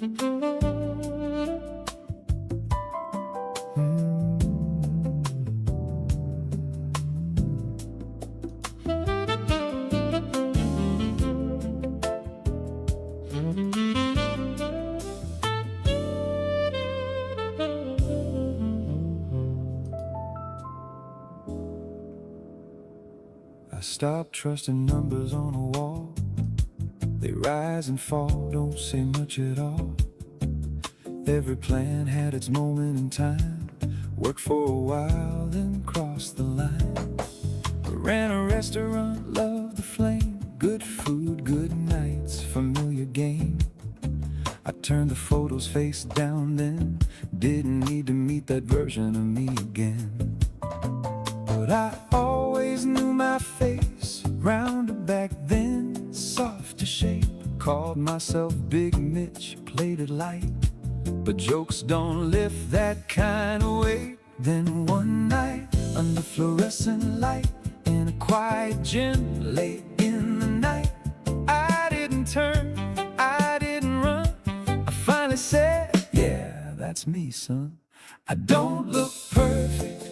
I stopped trusting numbers on a wall. They rise and fall, don't say much at all. Every plan had its moment in time. Worked for a while, then crossed the line. Ran a restaurant, loved the flame. Good food, good nights, familiar game. I turned the photos face down then. Didn't need to meet that version of me again. But I always knew my face, rounded back then, soft to shape. Called myself Big Mitch, played it light, but jokes don't lift that kind of weight. Then one night, under fluorescent light, in a quiet gym, late in the night, I didn't turn, I didn't run. I finally said, yeah, that's me, son. I don't look perfect,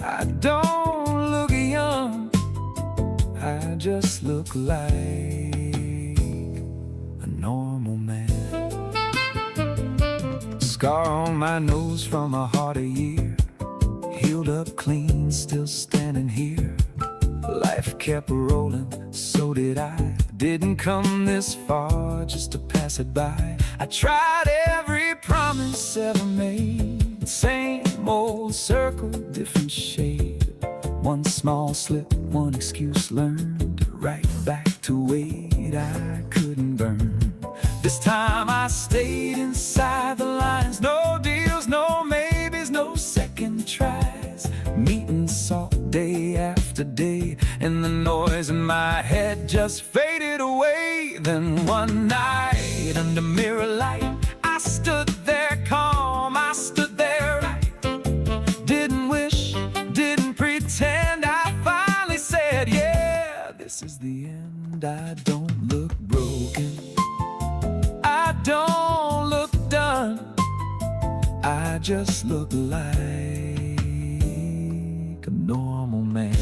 I don't look young, I just look like a normal man. Scar on my nose from a heart a year, healed up clean, still standing here. Life kept rolling, so did I. Didn't come this far just to pass it by. I tried every promise ever made. Same old circle, different shade. One small slip, one excuse learned. Right back to weight I couldn't burn. This time I stayed inside the lines. No deals, no maybes, no second tries. Meeting salt day after day, and the noise in my head just faded away. Then one night under mirror light, I stood there calm, I stood there right. Didn't wish, didn't pretend. I finally said, yeah, this is the end. I don't look broken, I don't look done, I just look like a normal man.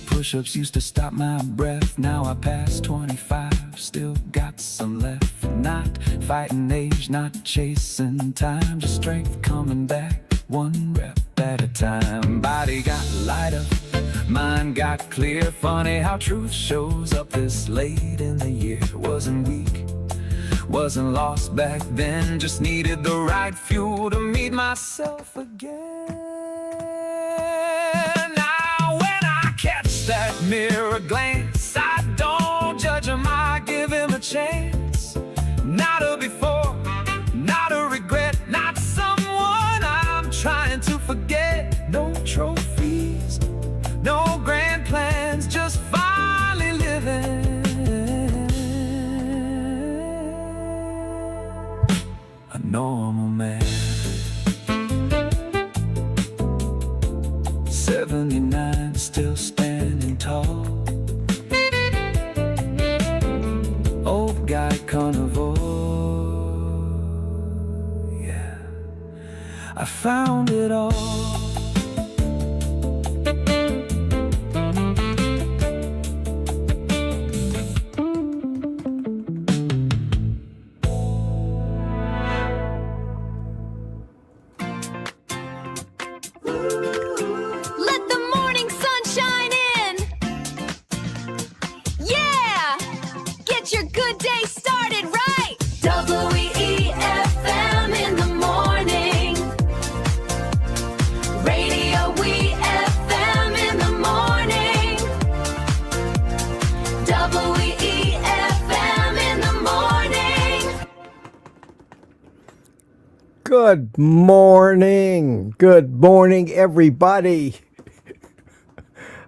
Push-ups used to stop my breath. Now I passed 25, still got some left. Not fighting age, not chasing time, just strength coming back, one rep at a time. Body got lighter, mind got clear. Funny how truth shows up this late in the year. Wasn't weak, wasn't lost back then, just needed the right fuel to meet myself again. That mirror glance, I don't judge him, I give him a chance. Not a before, not a regret, not someone I'm trying to forget. No trophies, no grand plans, just finally living a normal man. 79, still standing tall. Old guy carnivore, yeah, I found it all. Your good day started right. WEFM in the morning. Radio WEFM in the morning. WEFM in the morning. Good morning. Good morning, everybody.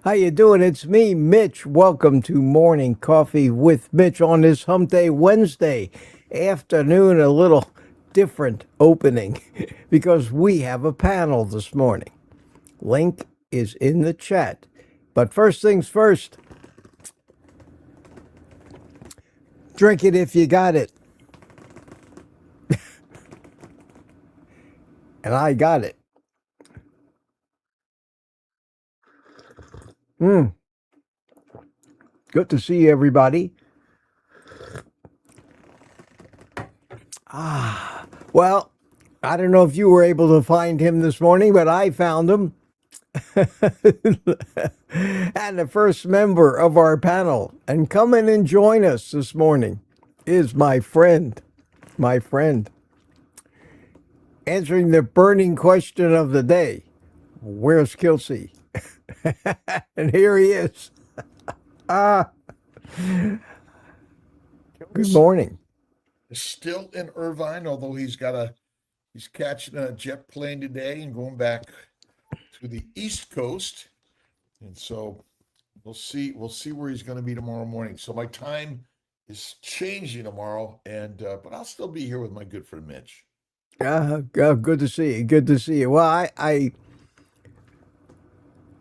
How you doing? It's me, Mitch. Welcome to Morning Coffee with Mitch on this Hump Day Wednesday afternoon. A little different opening because we have a panel this morning. Link is in the chat. But first things first, drink it if you got it. And I got it. Good to see everybody. Well, I don't know if you were able to find him this morning, but I found him. And the first member of our panel, and come in and join us this morning, is my friend, answering the burning question of the day. Where's Kelsey? And here he is. Good morning. Still in Irvine, although he's catching a jet plane today and going back to the East Coast. And so we'll see where he's going to be tomorrow morning. So my time is changing tomorrow, and but I'll still be here with my good friend Mitch. Good to see you. Good to see you. Well,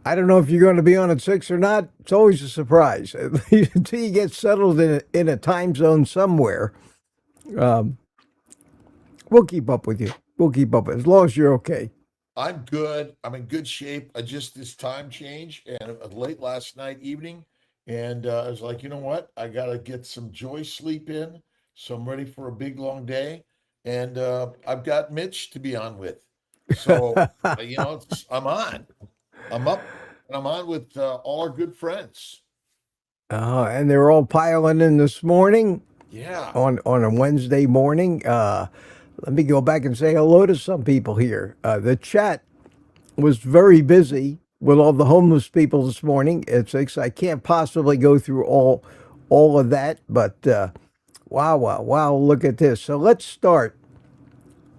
I don't know if you're going to be on at 6 or not. It's always a surprise until you get settled in a time zone somewhere. We'll keep up with you. We'll keep up as long as you're okay. I'm good. I'm in good shape. This time change and late last night evening, and I was like, you know what? I got to get some joy sleep in, so I'm ready for a big long day. And I've got Mitch to be on with, so I'm on. I'm up, and I'm on with all our good friends. And they're all piling in this morning. Yeah. On a Wednesday morning. Let me go back and say hello to some people here. The chat was very busy with all the homeless people this morning at 6. I can't possibly go through all of that, but wow, look at this. So let's start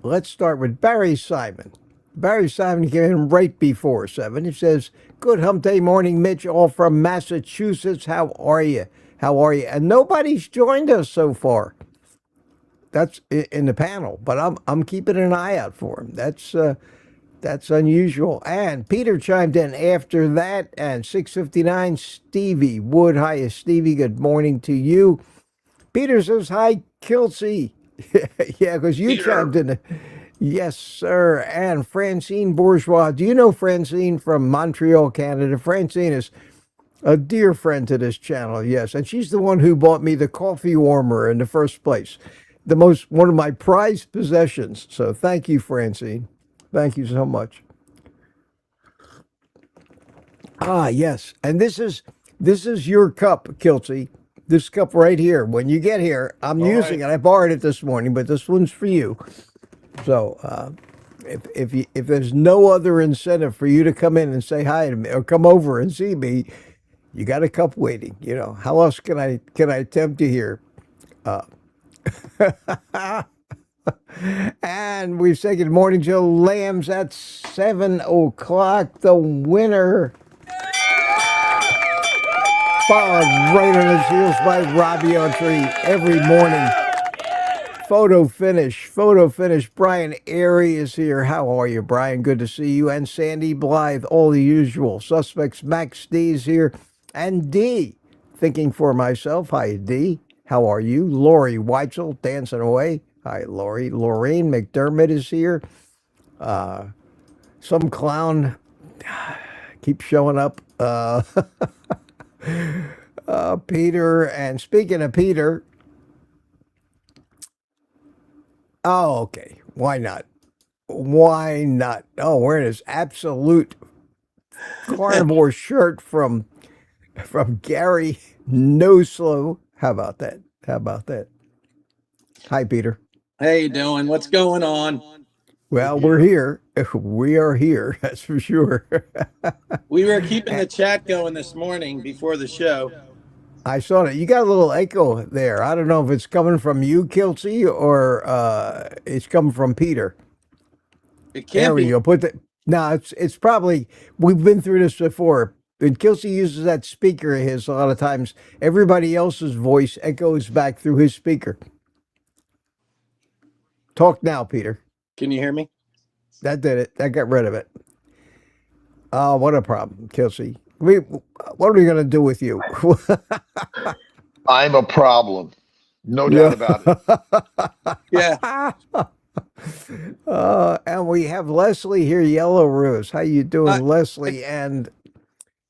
with Barry Simon. Barry Simon came in right before 7. He says, "Good hump day morning, Mitch, all from Massachusetts. How are you? And nobody's joined us so far. That's in the panel, but I'm keeping an eye out for him. That's unusual." And Peter chimed in after that, and 6:59, Stevie Wood. Hi, Stevie. Good morning to you. Peter says, "Hi, Kelsey." Yeah, because you chimed in. Yes, sir. And Francine Bourgeois. Do you know Francine from Montreal, Canada? Francine is a dear friend to this channel, yes. And she's the one who bought me the coffee warmer in the first place. One of my prized possessions. So thank you, Francine. Thank you so much. Yes. And this is your cup, Kelsey. This cup right here. When you get here, I'm using it. I borrowed it this morning, but this one's for you. So if there's no other incentive for you to come in and say hi to me or come over and see me, you got a cup waiting. You know, how else can I tempt you here? And we say good morning, Joe Lambs at 7 o'clock. The winner, followed right on his heels by Robbie Autry every morning. Photo finish. Brian Airy is here. How are you, Brian? Good to see you. And Sandy Blythe, all the usual suspects. Max D is here. And D, thinking for myself. Hi, D. How are you? Lori Weitzel, dancing away. Hi, Lori. Lorraine McDermott is here. Some clown keeps showing up. Peter. And speaking of Peter, oh, okay. Why not? Oh, wearing his absolute carnivore shirt from Gary No Slow. How about that? Hi, Peter. How you doing? What's going on? Well, we're here. We are here. That's for sure. We were keeping the chat going this morning before the show. I saw that. You got a little echo there. I don't know if it's coming from you, Kelsey, or it's coming from Peter. It can't There we be. go. No, it's probably, we've been through this before. when Kelsey uses that speaker of his, a lot of times everybody else's voice echoes back through his speaker. Talk now, Peter. Can you hear me? That did it. That got rid of it. Oh, what a problem, Kelsey. What are we going to do with you? I'm a problem. No doubt about it. Yeah. And we have Leslie here, Yellow Rose. How you doing, Leslie? And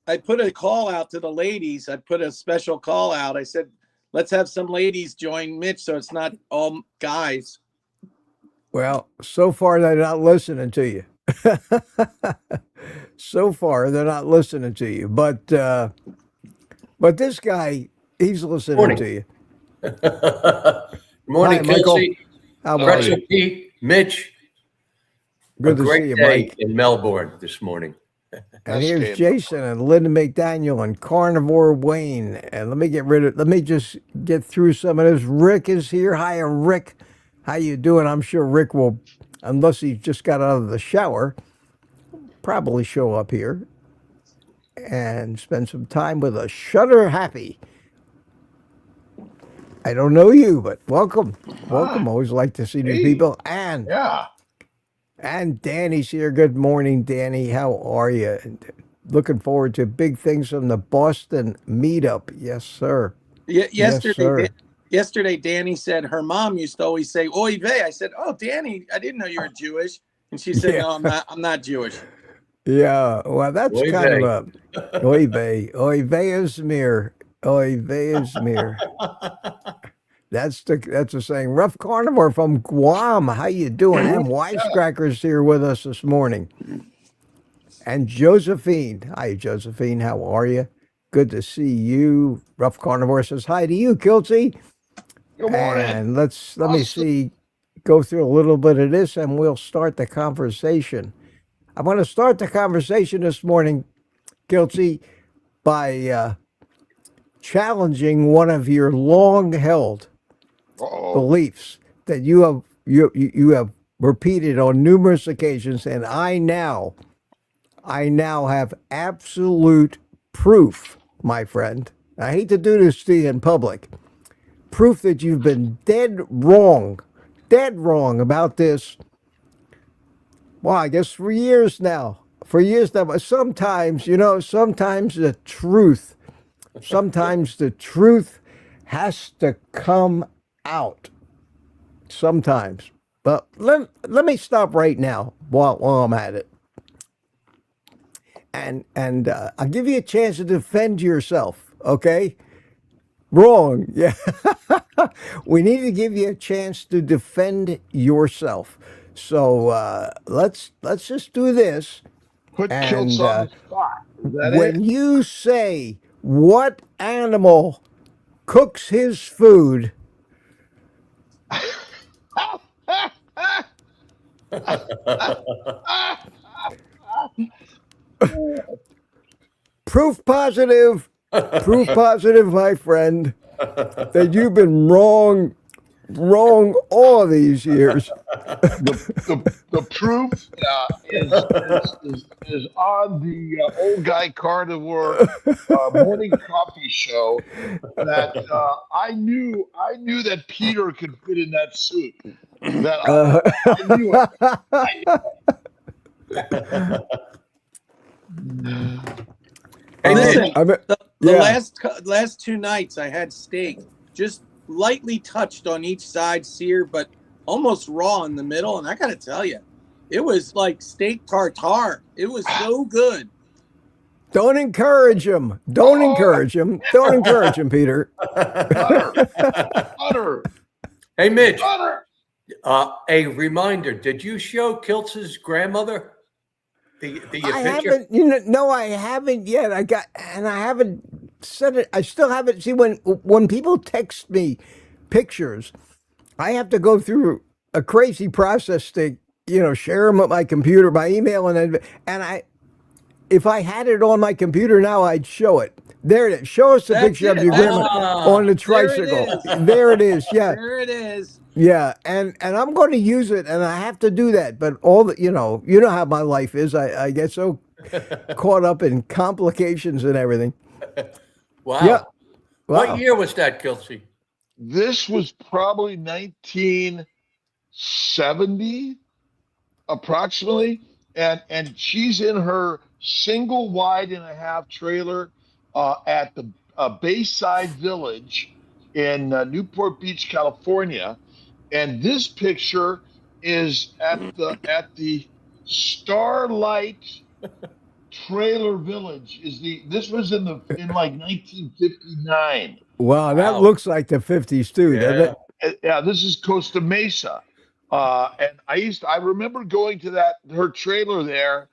I put a call out to the ladies. I put a special call out. I said, let's have some ladies join Mitch so it's not all guys. well, so far they're not listening to you. So far they're not listening to you. But this guy, he's listening Morning. to you. Morning, Hi, Michael. Kelsey. How about Pretzel you? Pete, Mitch. Good A to great see you, day Mike. in Melbourne this morning. And here's Jason and Linda McDaniel and Carnivore Wayne. And let me just get through some of this. Rick is here. Hiya, Rick. How you doing? I'm sure Rick will, unless he just got out of the shower, probably show up here and spend some time with us. Shutter Happy. I don't know you, but welcome. Welcome. Always like to see new people. And Yeah. And Danny's here. Good morning, Danny. How are you? Looking forward to big things from the Boston meetup. Yes, sir. Yesterday, sir. yesterday, Danny said her mom used to always say "Oy vey." I said, "Oh, Danny, I didn't know you were Jewish," and she said, Yeah. "No, I'm not Jewish." Yeah, well, that's Oy kind vey. of a oy vey. Oy vey is mir. Oy vey is mir. That's a saying. Rough Carnivore from Guam. How you doing? And Wisecracker's here with us this morning. And Josephine. Hi, Josephine. How are you? Good to see you. Rough Carnivore says hi to you, Kelsey. Good morning. And let me see, go through a little bit of this, and we'll start the conversation. I want to start the conversation this morning, Kelsey, by challenging one of your long-held beliefs that you have repeated on numerous occasions, and I now have absolute proof, my friend. I hate to do this to you in public. Proof that you've been dead wrong about this. Well, I guess for years now. But sometimes the truth has to come out. Sometimes. But let me stop right now while I'm at it. And I'll give you a chance to defend yourself, okay? Wrong. Yeah. We need to give you a chance to defend yourself. So let's just do this. Put And, kilts on the spot. Is that When you say what animal cooks his food, proof positive, my friend, that you've been wrong all these years. the proof is on the Old Guy Carnivore morning coffee show that I knew that Peter could fit in that suit. That I knew it. Hey, Listen, Mitch, the last 2 nights I had steak, just lightly touched on each side, seared, but almost raw in the middle. And I got to tell you, it was like steak tartare. It was so good. Don't encourage him. Don't encourage him, Peter. Butter. hey, Mitch, Butter. a reminder, did you show Kiltz's grandmother the I picture? haven't, no, I haven't yet. I haven't said it. I still haven't. See, when people text me pictures, I have to go through a crazy process to, share them with my computer, by email, and if I had it on my computer now, I'd show it. There it is. Show us the That's picture of it. your grandma on the There it tricycle. is. There it is. Yeah. There it is. Yeah, and I'm going to use it, and I have to do that. But all the, you know how my life is. I get so caught up in complications and everything. Wow. Yeah. Wow. What year was that, Kelsey? This was probably 1970, approximately, and she's in her single wide and a half trailer at the Bayside Village in Newport Beach, California, and this picture is at the Starlight Trailer Village. This was in like 1959. Wow, that looks like the 50s too, doesn't it? Yeah, this is Costa Mesa. And I remember going to her trailer there,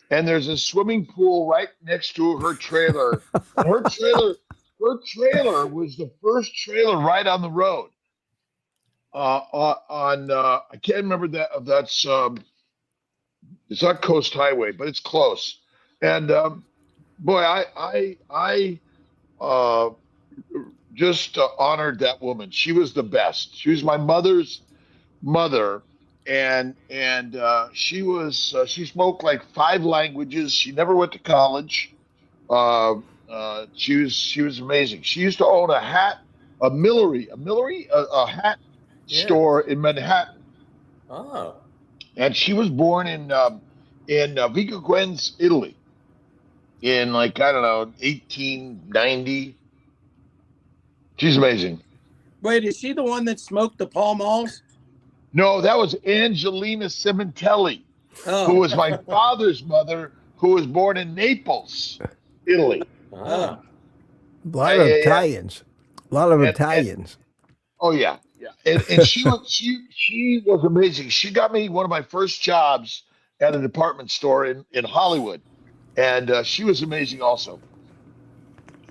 and there's a swimming pool right next to her trailer. And her trailer was the first trailer right on the road. I can't remember that's it's not Coast Highway, but it's close. And boy, I just honored that woman. She was the best. She was my mother's mother, and she spoke like 5 languages. She never went to college. She was amazing. She used to own a hat store in Manhattan. Oh. And she was born in Vico Italy, in like, I don't know, 1890. She's amazing. Wait, is she the one that smoked the Pall Malls? No, that was Angelina Cimentelli, Oh. who was my father's mother, who was born in Naples, Italy. Ah. A lot of Italians. A lot of Italians. Oh yeah, yeah. And she was amazing. She got me one of my first jobs at a department store in Hollywood, and she was amazing also.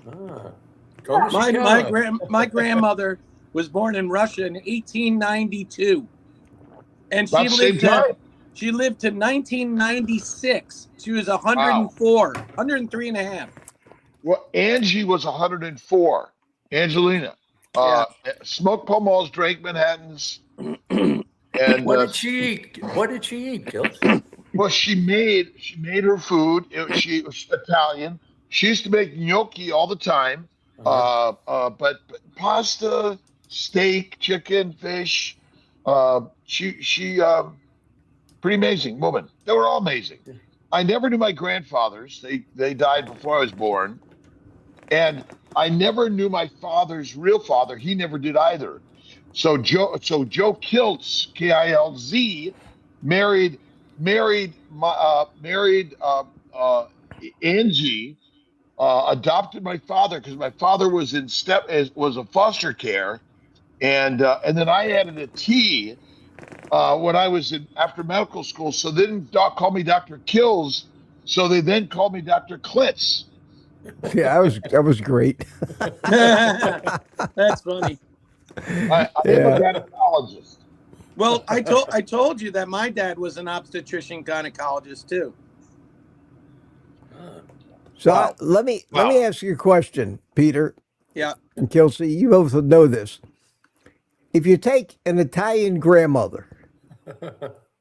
Ah. My grandmother was born in Russia in 1892, and About the same time. she lived to 1996. She was 104, 103 and a half. Well, Angie was 104. Angelina. Smoked Pall Malls, drank Manhattans. And What did she eat? What did she eat, Kelsey? well, she made her food. She was Italian. She used to make gnocchi all the time. But pasta, steak, chicken, fish. She pretty amazing woman. They were all amazing. I never knew my grandfathers. They died before I was born. And I never knew my father's real father. He never did either. So Joe Kiltz, Kilz, married Angie, adopted my father because my father was was a foster care, and then I added a T when I was after medical school. So they didn't call me Dr. Kills, so they then called me Dr. Klitz. Yeah, that was great. That's funny. I am a gynecologist. Well, I told you that my dad was an obstetrician gynecologist too. So let me ask you a question, Peter. Yeah. And Kelsey, you both know this. If you take an Italian grandmother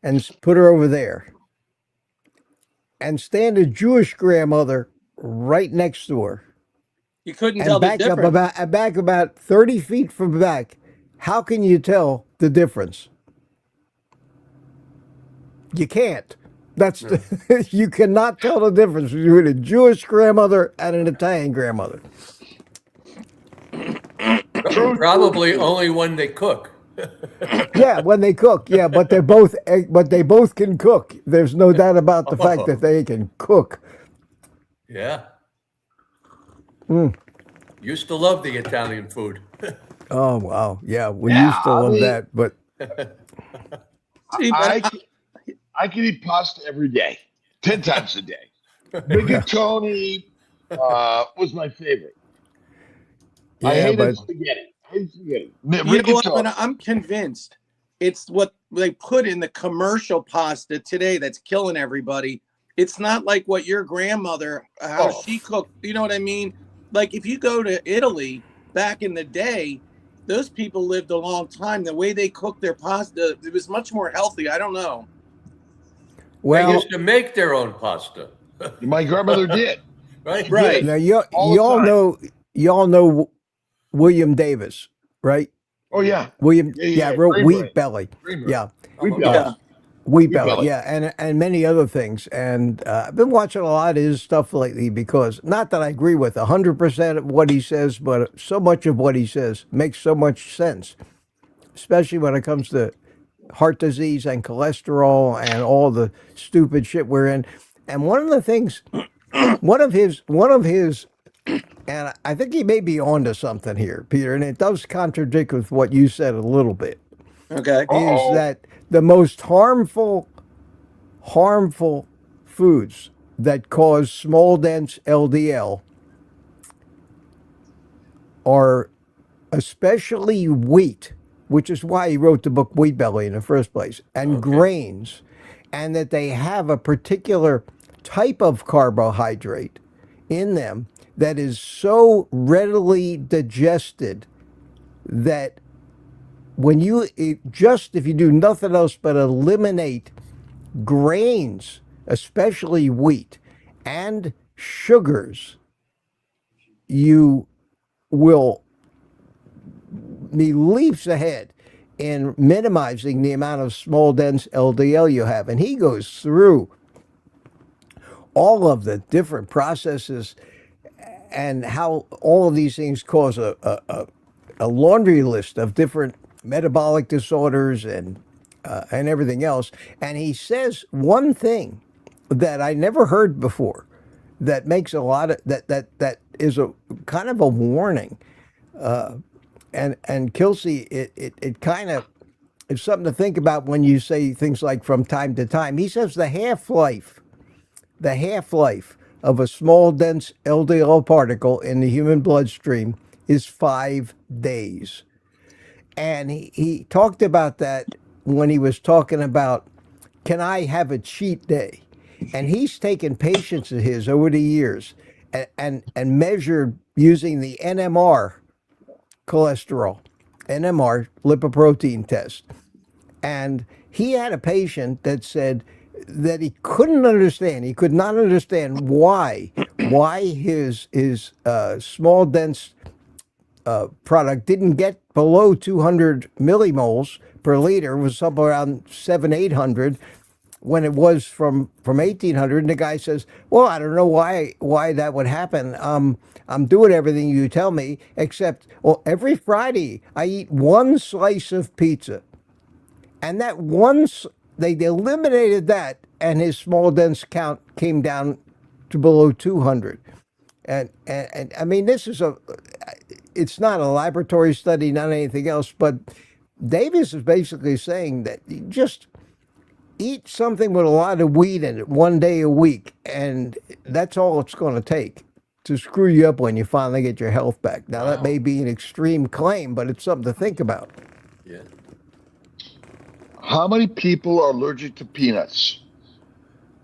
and put her over there, and stand a Jewish grandmother right next to her, You couldn't tell the difference. back about 30 feet from back, how can you tell the difference? You can't. You cannot tell the difference between a Jewish grandmother and an Italian grandmother. Probably only when they cook. Yeah, when they cook. Yeah, but they both can cook. There's no doubt about the fact that they can cook. Yeah. Used to love the Italian food. Oh wow, yeah, we used to love that, but I can eat pasta every day, 10 times a day. Rigatoni was my favorite. I hated spaghetti. But I'm convinced it's what they put in the commercial pasta today that's killing everybody. It's not like what your grandmother, how she cooked. You know what I mean? Like if you go to Italy back in the day, those people lived a long time. The way they cooked their pasta, it was much more healthy. I don't know. well, They used to make their own pasta. My grandmother did. Right? Right. Now you All the time. y'all know William Davis, right? Oh yeah. William, Yeah. wrote Green Wheat Beret. Belly. Green Beret. Yeah, Wheat Oh, belly. Yeah. Wheat Wheat Belly. Belly. Yeah, and many other things. And I've been watching a lot of his stuff lately because not that I agree with 100% of what he says, but so much of what he says makes so much sense, especially when it comes to heart disease and cholesterol and all the stupid shit we're in. And one of the things, one of his, and I think he may be onto something here, Peter, and it does contradict with what you said a little bit, Okay. is Uh-oh. that the most harmful foods that cause small dense LDL are especially wheat, which is why he wrote the book Wheat Belly in the first place, and grains, and that they have a particular type of carbohydrate in them that is so readily digested that when you if you do nothing else but eliminate grains, especially wheat, and sugars, you will be leaps ahead in minimizing the amount of small dense LDL you have. And he goes through all of the different processes and how all of these things cause a laundry list of different metabolic disorders and everything else. And he says one thing that I never heard before that makes a lot of that is a kind of a warning. And Kelsey, it kind of it's something to think about when you say things like from time to time. He says the half life of a small dense LDL particle in the human bloodstream is 5 days. And he talked about that when he was talking about, can I have a cheat day? And he's taken patients of his over the years and measured using the NMR cholesterol, NMR lipoprotein test. And he had a patient that said that he could not understand why his small dense product didn't get below 200 millimoles per liter. It was somewhere around 800 when it was from 1800. And the guy says, well, I don't know why that would happen. I'm doing everything you tell me, except, well, every Friday I eat one slice of pizza. And that once they eliminated that, and his small dense count came down to below 200. And I mean, it's not a laboratory study, not anything else, but Davis is basically saying that you just eat something with a lot of wheat in it one day a week, and that's all it's going to take to screw you up when you finally get your health back. Now, that may be an extreme claim, but it's something to think about. Yeah. How many people are allergic to peanuts?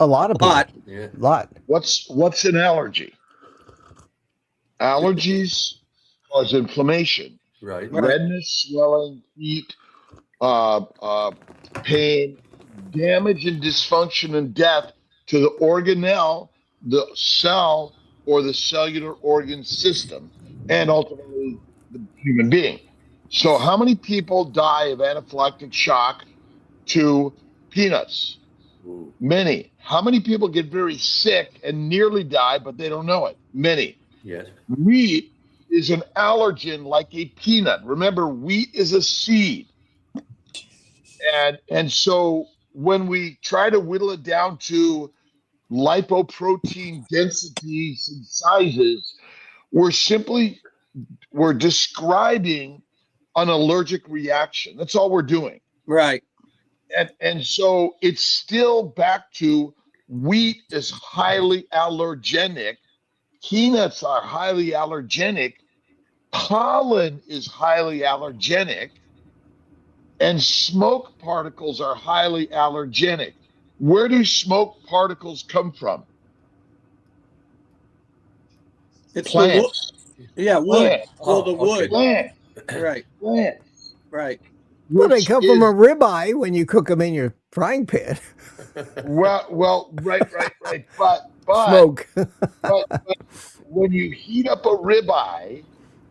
A lot of people. Yeah. A lot. What's an allergy? Allergies cause inflammation, Right. redness, swelling, heat, pain, damage and dysfunction and death to the organelle, the cell, or the cellular organ system, and ultimately the human being. So how many people die of anaphylactic shock to peanuts? Ooh. Many. How many people get very sick and nearly die, but they don't know it? Many. Yes. Wheat is an allergen like a peanut. Remember, wheat is a seed. And so when we try to whittle it down to lipoprotein densities and sizes, we're describing an allergic reaction. That's all we're doing. Right. And so it's still back to wheat is highly allergenic. Peanuts are highly allergenic. Pollen is highly allergenic. And smoke particles are highly allergenic. Where do smoke particles come from? It's the wood. Plants. Yeah, wood. Plants. Well, the Oh, okay. wood. Plants. Right. Plants. Right. Well, they Which come from is- a ribeye when you cook them in your frying pan. Well, right. Smoke. but when you heat up a ribeye,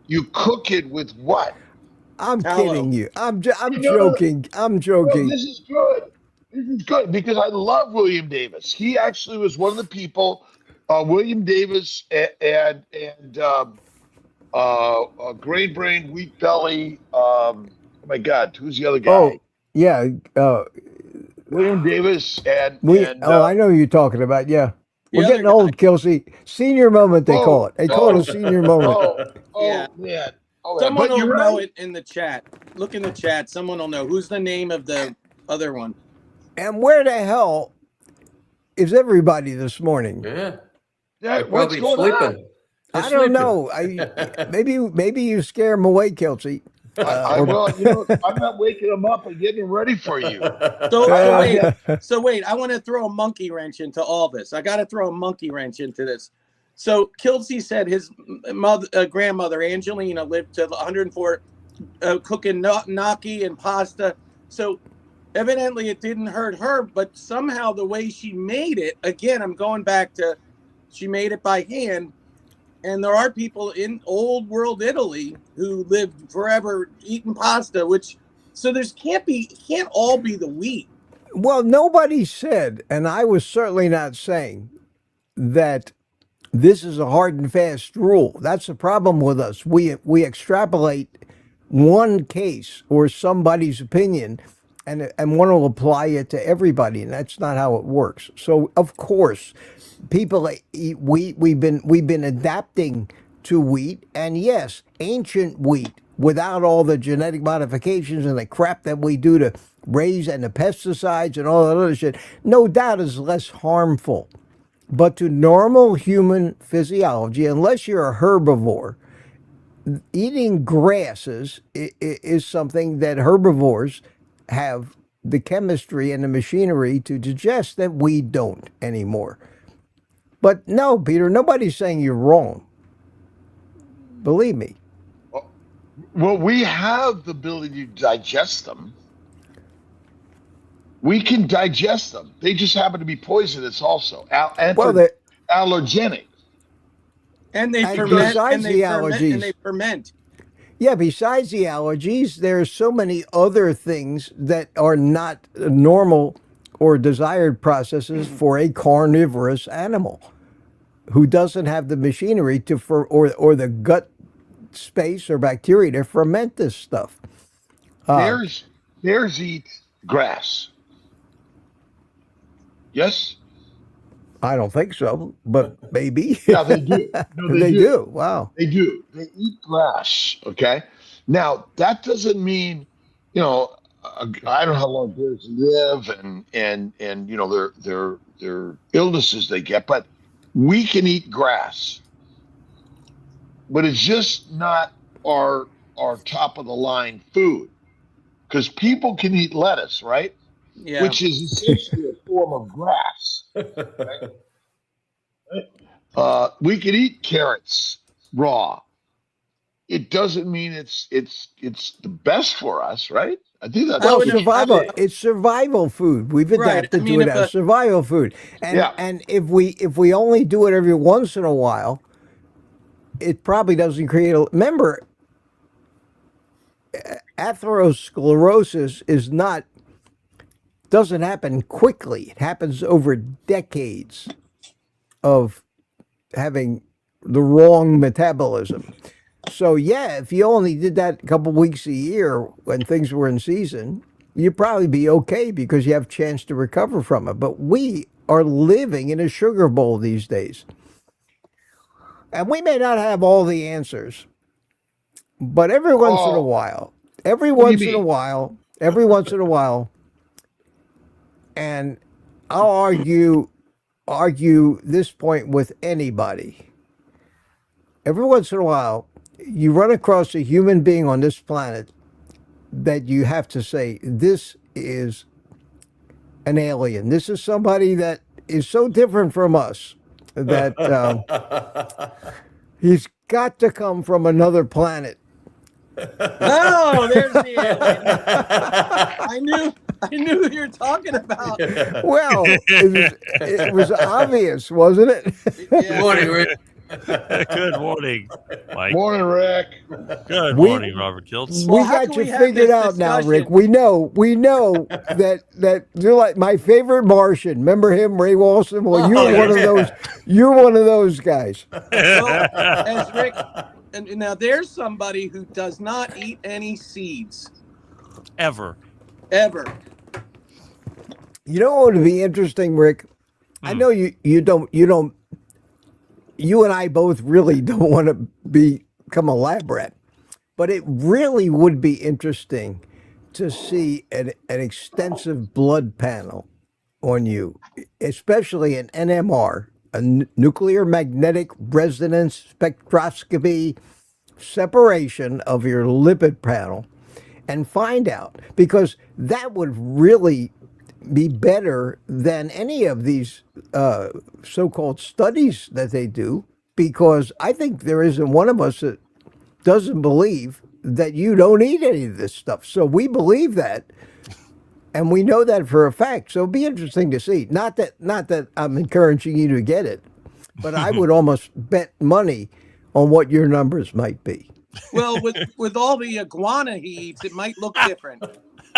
you cook it with what? I'm Tallow. kidding you. I'm No, joking. I'm no, joking. this is good. This is good because I love William Davis. He actually was one of the people, William Davis and Grain Brain, Wheat Belly. Oh my God, who's the other guy? Oh, yeah. William Davis and I know who you're talking about. Yeah. The We're other getting old, Kelsey. Senior moment, they call it. They call it a senior moment. Yeah. Man. Oh, man. Someone But will you're know right. it in the chat. Look in the chat. Someone will know. Who's the name of the other one? And where the hell is everybody this morning? Yeah. Yeah, They're what's probably going on? sleeping. They're I don't sleeping. know. Maybe you scare them away, Kelsey. Well, I'm not waking them up and getting them ready for you. So wait, I want to throw a monkey wrench into all this. I got to throw a monkey wrench into this. So Kelsey said his grandmother Angelina lived to 104, cooking gnocchi and pasta. So evidently it didn't hurt her, but somehow the way she made it, again, I'm going back to, she made it by hand. And there are people in old world Italy who lived forever eating pasta, so can't all be the wheat. Well, nobody said, and I was certainly not saying that this is a hard and fast rule. That's the problem with us. We extrapolate one case or somebody's opinion and want to apply it to everybody, and that's not how it works. So of course, people eat wheat. We've been adapting to wheat, and yes, ancient wheat without all the genetic modifications and the crap that we do to raise and the pesticides and all that other shit, no doubt is less harmful. But to normal human physiology, unless you're a herbivore, eating grasses is something that herbivores have the chemistry and the machinery to digest that we don't anymore. But no, Peter, nobody's saying you're wrong. Believe me. Well, we have the ability to digest them. We can digest them. They just happen to be poisonous also. Allergenic. And they And ferment. besides And they the ferment. allergies. And they ferment. Yeah, besides the allergies, there's so many other things that are not normal or desired processes for a carnivorous animal who doesn't have the machinery or the gut space or bacteria to ferment this stuff. Bears eat grass. Yes? I don't think so, but maybe. Yeah, they do. No, they do. Wow. They do. They eat grass. Okay. Now that doesn't mean, I don't know how long bears live and their illnesses they get, but we can eat grass. But it's just not our top of the line food, because people can eat lettuce, right? Yeah. Which is essentially a form of grass. Right? We can eat carrots raw. It doesn't mean it's the best for us, right? I think that's Well, what survival. It's survival food. We've adapted to it as survival food, and if we only do it every once in a while, it probably doesn't create a. Remember, atherosclerosis doesn't happen quickly. It happens over decades of having the wrong metabolism. So yeah, if you only did that a couple weeks a year when things were in season, you'd probably be okay because you have a chance to recover from it. But we are living in a sugar bowl these days. And we may not have all the answers, but every once in a while, and I'll argue this point with anybody. Every once in a while, you run across a human being on this planet that you have to say, this is an alien. This is somebody that is so different from us that he's got to come from another planet. Oh, there's the alien. I knew who you're talking about. Well, it was obvious, wasn't it? Good Yeah. morning, Rick. Good morning, Mike. Morning, Rick. Good We- morning, Robert Kiltz. Well, We how got can you we have figured this out now, Rick. discussion? We know that you're like my favorite Martian. Remember him, Ray Walston? Well, you're Oh, one of yeah. those. You're one of those guys. Well, as Rick, and now there's somebody who does not eat any seeds Ever. ever. You know what would be interesting, Rick? I know you don't. You and I both really don't want to become a lab rat, but it really would be interesting to see an extensive blood panel on you, especially an NMR, nuclear magnetic resonance spectroscopy separation of your lipid panel, and find out, because that would really be better than any of these so-called studies that they do, because I think there isn't one of us that doesn't believe that you don't eat any of this stuff. So we believe that, and we know that for a fact. So it'd be interesting to see. Not that I'm encouraging you to get it, but I would almost bet money on what your numbers might be. Well, with all the iguana he eats, it might look different.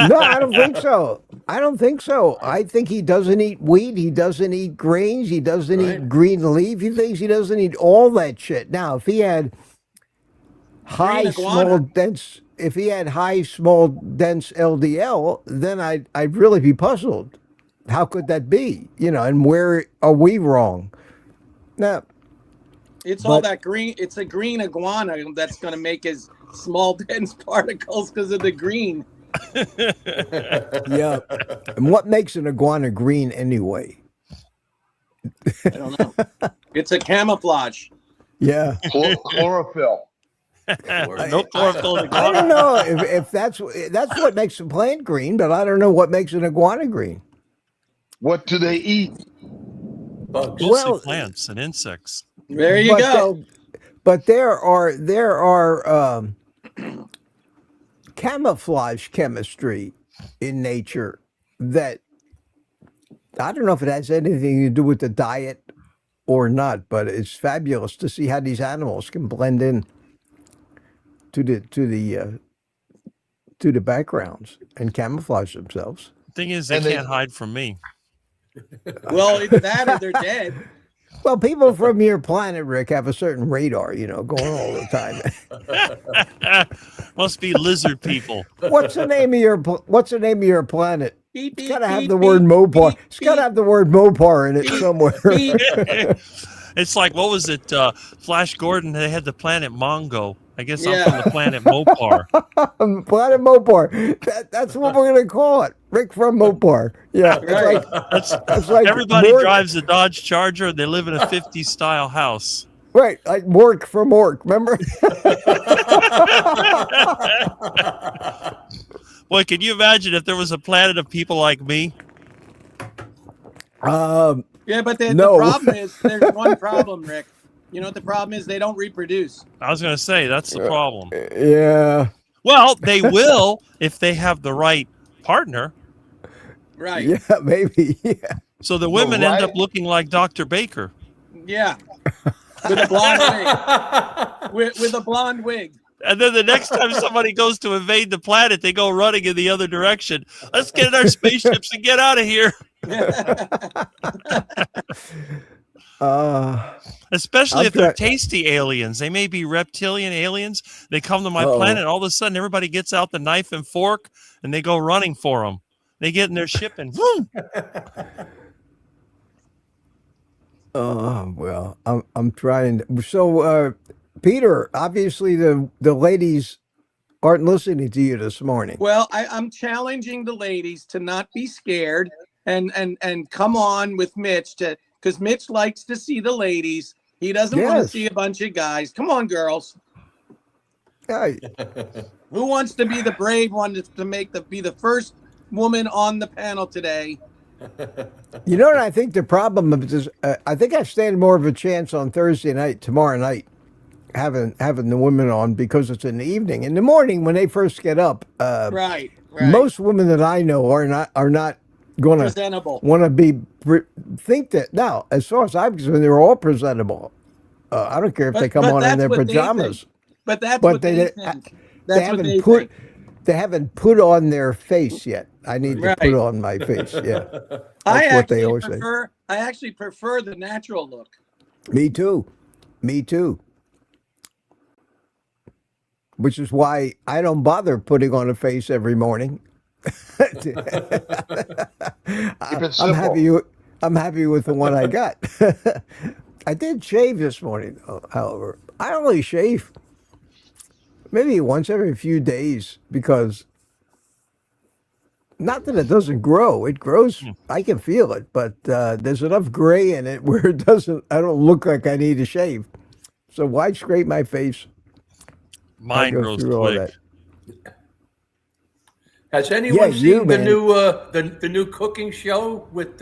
No, I don't think so. I don't think so. I think he doesn't eat wheat. He doesn't eat grains. He doesn't eat green leaf. He thinks he doesn't eat all that shit. Now, if he had high, iguana. small, dense LDL, then I'd really be puzzled. How could that be? And where are we wrong? Now, It's all But- that green. It's a green iguana that's going to make his small dense particles because of the green. yeah. And what makes an iguana green anyway? I don't know. It's a camouflage. Yeah. Chlorophyll. No chlorophyll in the I don't iguana. know if that's what makes a plant green, but I don't know what makes an iguana green. What do they eat? Bugs. Mostly Well- plants and insects. There you go. But there are camouflage chemistry in nature that I don't know if it has anything to do with the diet or not, but it's fabulous to see how these animals can blend in to the backgrounds and camouflage themselves. Thing is, they And they- can't hide from me. Well, either that or they're dead. Well, people from your planet, Rick, have a certain radar, going all the time. Must be lizard people. What's the name of your planet? Beep, It's beep, got to have beep, the word beep, Mopar. beep, It's got to beep, have the word Mopar in it somewhere. beep. It's like, what was it? Flash Gordon, they had the planet Mongo. I guess I'm Yeah. from the planet Mopar. Planet Mopar. That's what we're going to call it. Rick from Mopar. Yeah. Right. It's like Everybody Mork, drives a Dodge Charger and they live in a 50s style house. right, like Mork from Mork. Remember? Boy, can you imagine if there was a planet of people like me? Yeah, but No. the problem is there's one problem, Rick. You know what the problem is? They don't reproduce. I was going to say, that's the problem. Yeah. Well, they will if they have the right partner. Right. Yeah, maybe. Yeah. So the women end up right- looking like Dr. Baker. Yeah. With a blonde wig. With a blonde wig. And then the next time somebody goes to invade the planet, they go running in the other direction. Let's get in our spaceships and get out of here. Especially I'm if they're try- tasty aliens. They may be reptilian aliens. They come to my Uh-oh. planet. All of a sudden, everybody gets out the knife and fork, and they go running for them. They get in their ship and boom. Well, I'm trying. So, Peter, obviously the ladies aren't listening to you this morning. Well, I'm challenging the ladies to not be scared and come on with Mitch because Mitch likes to see the ladies. He doesn't want to Yes. see a bunch of guys. Come on, girls. Yeah, Who wants to be the brave one to be the first woman on the panel today? you know what I think the problem is? I think I stand more of a chance on Thursday night, tomorrow night, having the women on because it's in the evening. In the morning when they first get up, Right. Right. Most women that I know are not going to Presentable. want to think that. Now, as far as I'm concerned, they're all presentable. I don't care if they come on in that's their what they pajamas. think. But that's But what they think. they That's what haven't they put think. they haven't put on their face yet. I need to put Right. on my face. Yeah, I that's what they actually always say. prefer. I actually prefer the natural look. Me too. Me too. Which is why I don't bother putting on a face every morning. Keep it simple. I'm happy with the one I got. I did shave this morning, however. I only shave maybe once every few days because not that it doesn't grow. It grows. I can feel it, but there's enough gray in it where it doesn't. I don't look like I need to shave. So why scrape my face? Mine go grows through all quick. Has anyone Yeah, you, seen the man. new the new cooking show with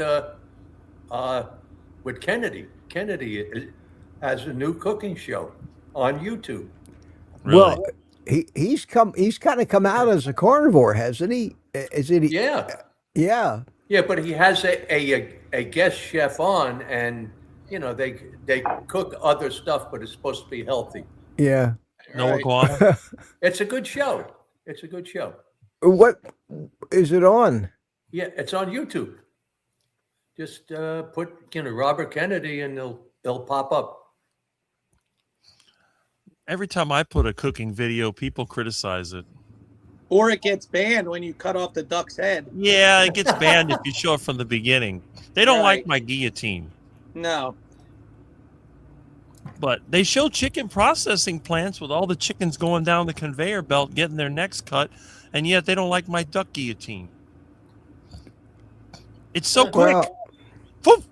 Kennedy? Kennedy has a new cooking show on YouTube. Really? Well, he's kind of come out as a carnivore, hasn't he? Is it? Yeah, Yeah. yeah, but he has a guest chef on, and you know they cook other stuff, but it's supposed to be healthy. Yeah. Noah Right. Guan? It's a good show. It's a good show. What is it on? Yeah, it's on YouTube. Just put Robert Kennedy, and they'll pop up. Every time I put a cooking video, people criticize it. Or it gets banned when you cut off the duck's head. Yeah, it gets banned if you show it from the beginning. They don't like Right. my guillotine. No. But they show chicken processing plants with all the chickens going down the conveyor belt, getting their necks cut, and yet they don't like my duck guillotine. It's so quick. Well, Poof!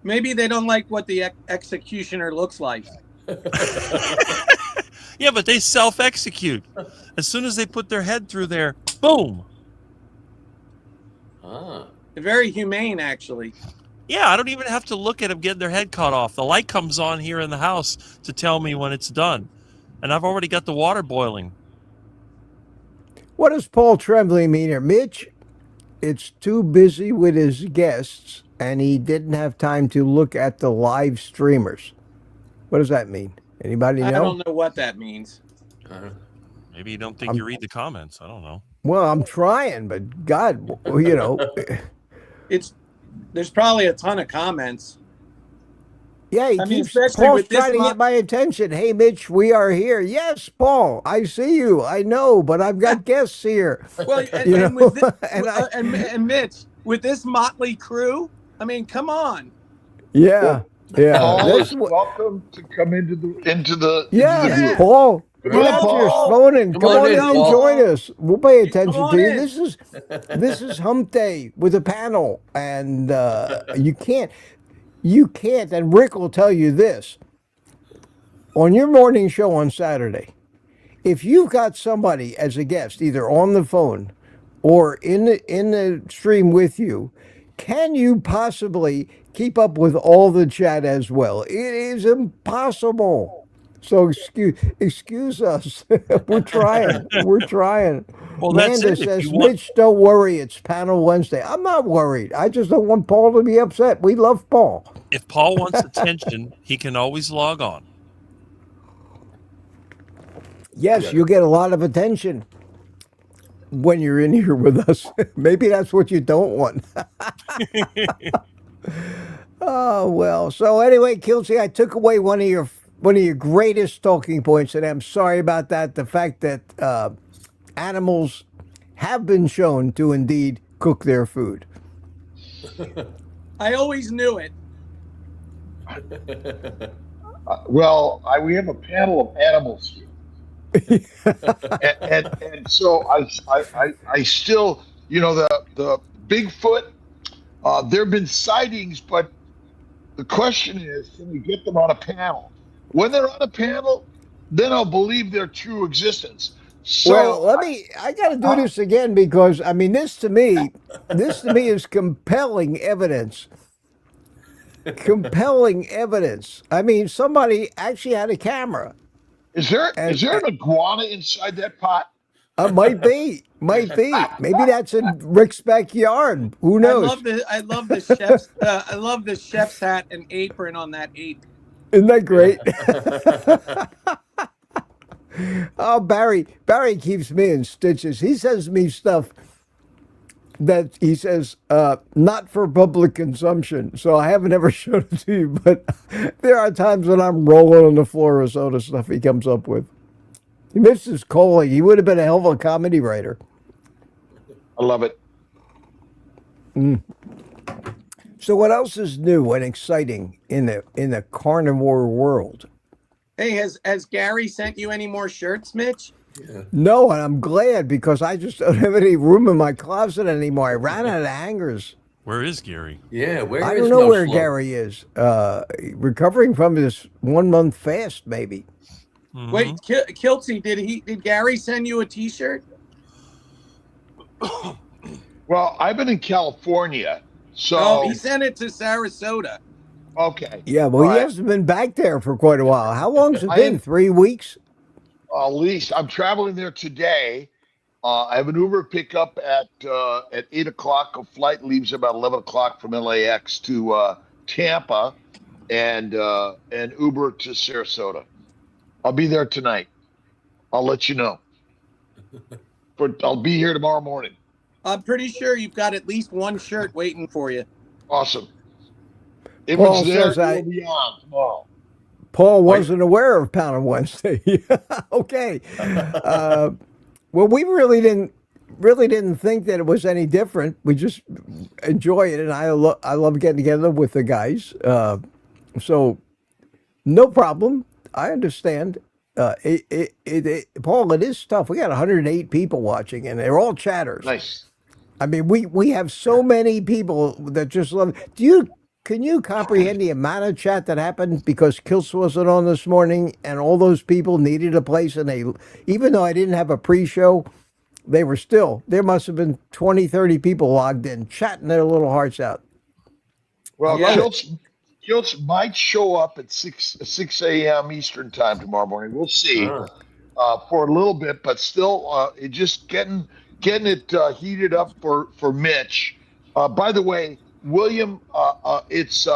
Maybe they don't like what the executioner looks like. Yeah, but they self-execute. As soon as they put their head through there, boom. Ah. Very humane, actually. Yeah, I don't even have to look at them getting their head cut off. The light comes on here in the house to tell me when it's done. And I've already got the water boiling. what does Paul Trembling mean here? Mitch, it's too busy with his guests, and he didn't have time to look at the live streamers. What does that mean? Anybody know? I don't know what that means. Maybe you don't think you read the comments. I don't know. Well, I'm trying, but God, There's probably a ton of comments. yeah, he I mean, keeps especially Paul's with this trying to get my attention. Hey, Mitch, we are here. Yes, Paul, I see you. I know, but I've got guests here. Well, and, You and know, with this, and and Mitch, with this motley crew, I mean, come on. Yeah, yeah. Paul That's is what- welcome to come into the Yeah, group. Paul, Come get on, out your Paul. phone and Come come on on in, in and Paul. join us. We'll pay attention on to you. in. This is Hump Day with a panel, and you can't. And Rick will tell you this on your morning show on Saturday. If you've got somebody as a guest, either on the phone or in the stream with you, can you possibly keep up with all the chat as well? It is impossible. So excuse us. We're trying. Well, that's Amanda it. If says, you want- Mitch, don't worry. It's panel Wednesday. I'm not worried. I just don't want Paul to be upset. We love Paul. If Paul wants attention, he can always log on. Yes, you'll get a lot of attention when you're in here with us. Maybe that's what you don't want. Oh well. So anyway, Kelsey, I took away one of your greatest talking points, and I'm sorry about that. The fact that animals have been shown to indeed cook their food. I always knew it. We have a panel of animals here. and so I still, the Bigfoot, there have been sightings, but the question is, can we get them on a panel? When they're on a panel, then I'll believe their true existence. So Well, I got to do this again because I mean, this to me is compelling evidence. Compelling evidence. I mean, somebody actually had a camera. is there an iguana inside that pot? Might be. Maybe that's in Rick's backyard. Who I knows? love the chef's I love the chef's hat and apron on that ape. Isn't that great? Oh, Barry keeps me in stitches. He sends me stuff that he says not for public consumption. So I haven't ever showed it to you, but there are times when I'm rolling on the floor with some of the stuff he comes up with. He misses Coley. He would have been a hell of a comedy writer. I love it. So what else is new and exciting in the carnivore world? Hey, has Gary sent you any more shirts, Mitch? No, and I'm glad because I just don't have any room in my closet anymore. I ran out of hangers. Where is Gary? Yeah, where I is don't know No where Slope? Gary is. Recovering from his 1 month fast, maybe. Mhm. Wait, Kiltsy, did Gary send you a T-shirt? Well, I've been in California, so Oh, he sent it to Sarasota. okay. Yeah, well, All he right. hasn't been back there for quite a while. How long's it I been? am- 3 weeks? At least I'm traveling there today. I have an Uber pickup at 8 o'clock. A flight leaves about 11 o'clock from LAX to Tampa, and Uber to Sarasota. I'll be there tonight. I'll let you know. But I'll be here tomorrow morning. I'm pretty sure you've got at least one shirt waiting for you. Awesome. If Paul it's there, says I- it'll be on tomorrow. Paul wasn't aware of Pound of Wednesday. Okay. Well, we really didn't think that it was any different. We just enjoy it, and I love getting together with the guys. So no problem. I understand. Paul, it is tough. We got 108 people watching, and they're all chatters. Nice. I mean, we have so many people that just love. Can you comprehend the amount of chat that happened because Kilts wasn't on this morning, and all those people needed a place, and even though I didn't have a pre-show, there must have been 20, 30 people logged in, chatting their little hearts out. Well, Yeah. Kilts might show up at 6 a.m. Eastern time tomorrow morning. We'll see for a little bit, but still, it just getting it heated up for Mitch. By the way, William, it's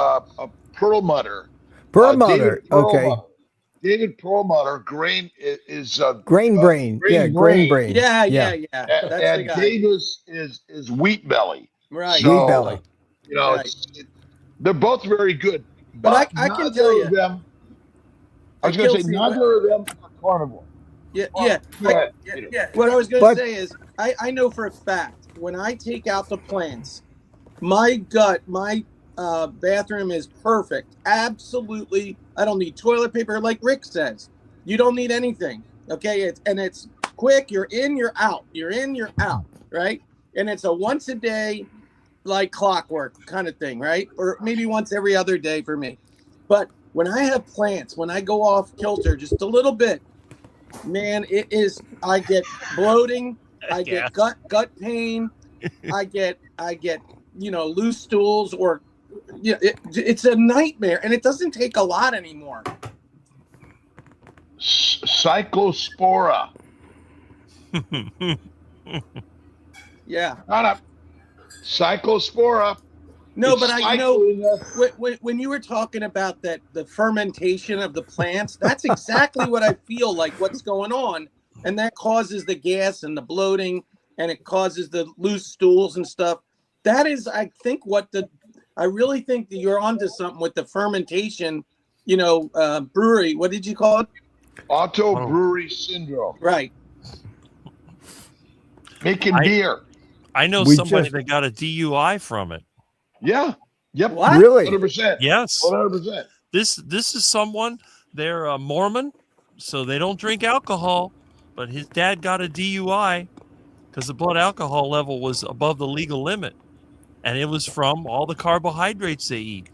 Perlmutter. Perlmutter, David okay. Perlmutter. David Perlmutter, Grain is Grain Brain. Grain Grain Brain. Brain. Yeah. That's the and guy. Davis is Wheat Belly. Right. So, Wheat Belly. You know, Right. they're both very good. But I can tell you- neither of them. I was going to say Kelsey, neither of them are carnivore. Yeah. Go ahead. What I was going But- to say is, I know for a fact when I take out the plants, my gut, my bathroom is perfect. Absolutely, I don't need toilet paper, like Rick says. You don't need anything. Okay, it's quick. You're in, you're out. You're in, you're out. Right, and it's a once a day, like clockwork kind of thing, right? Or maybe once every other day for me. But when I have plants, when I go off kilter just a little bit, man, it is. I get bloating. I get gut pain. I get loose stools, or it's a nightmare, and it doesn't take a lot anymore. Cyclospora. Yeah. Not a Cyclospora. No, It's but I know cycling when you were talking about that, the fermentation of the plants, that's exactly what I feel like what's going on. And that causes the gas and the bloating, and it causes the loose stools and stuff. That is, I think, I really think that you're onto something with the fermentation, brewery. What did you call it? Auto brewery syndrome. Right. Making beer. I know We somebody just- that got a DUI from it. Yeah. Yep. What? Really? 100%. Yes. 100%. This is someone, they're a Mormon, so they don't drink alcohol, but his dad got a DUI because the blood alcohol level was above the legal limit, and it was from all the carbohydrates they eat.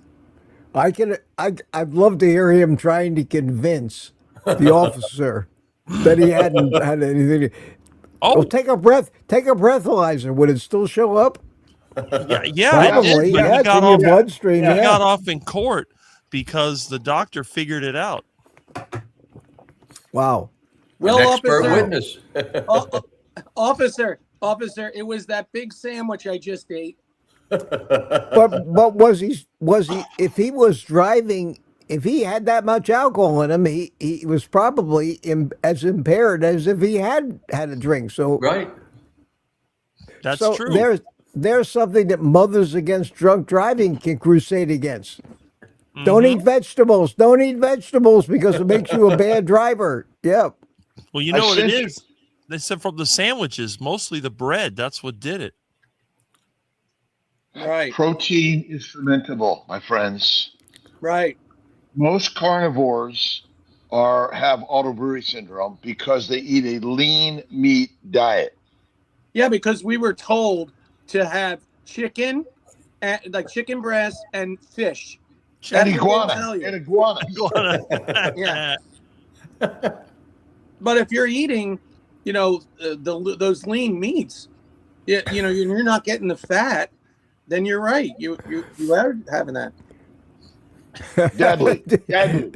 I'd love to hear him trying to convince the officer that he hadn't had anything. Oh, Well, take a breathalyzer. Would it still show up? yeah, it did, Probably. but Yeah, he it's got in your off. bloodstream. He Yeah. got off in court because the doctor figured it out. Wow. Well, An expert officer, witness. Officer, it was that big sandwich I just ate. But was he if he was driving, if he had that much alcohol in him, he was probably as impaired as if he had had a drink. So Right. That's so true. there's something that Mothers Against Drunk Driving can crusade against. Don't Mm-hmm. eat vegetables. Don't eat vegetables because it makes you a bad driver. Yep. Well, you I know what it sent you- is? They said from the sandwiches, mostly the bread. That's what did it. Right, Protein is fermentable, my friends. right. Most carnivores have autobrewery syndrome because they eat a lean meat diet. Yeah, because we were told to have chicken, and, like chicken breast and fish. And That's what they iguana. tell you. And iguana. Yeah. But if you're eating, those lean meats, you're not getting the fat. Then you're right. You are having that. Deadly. Then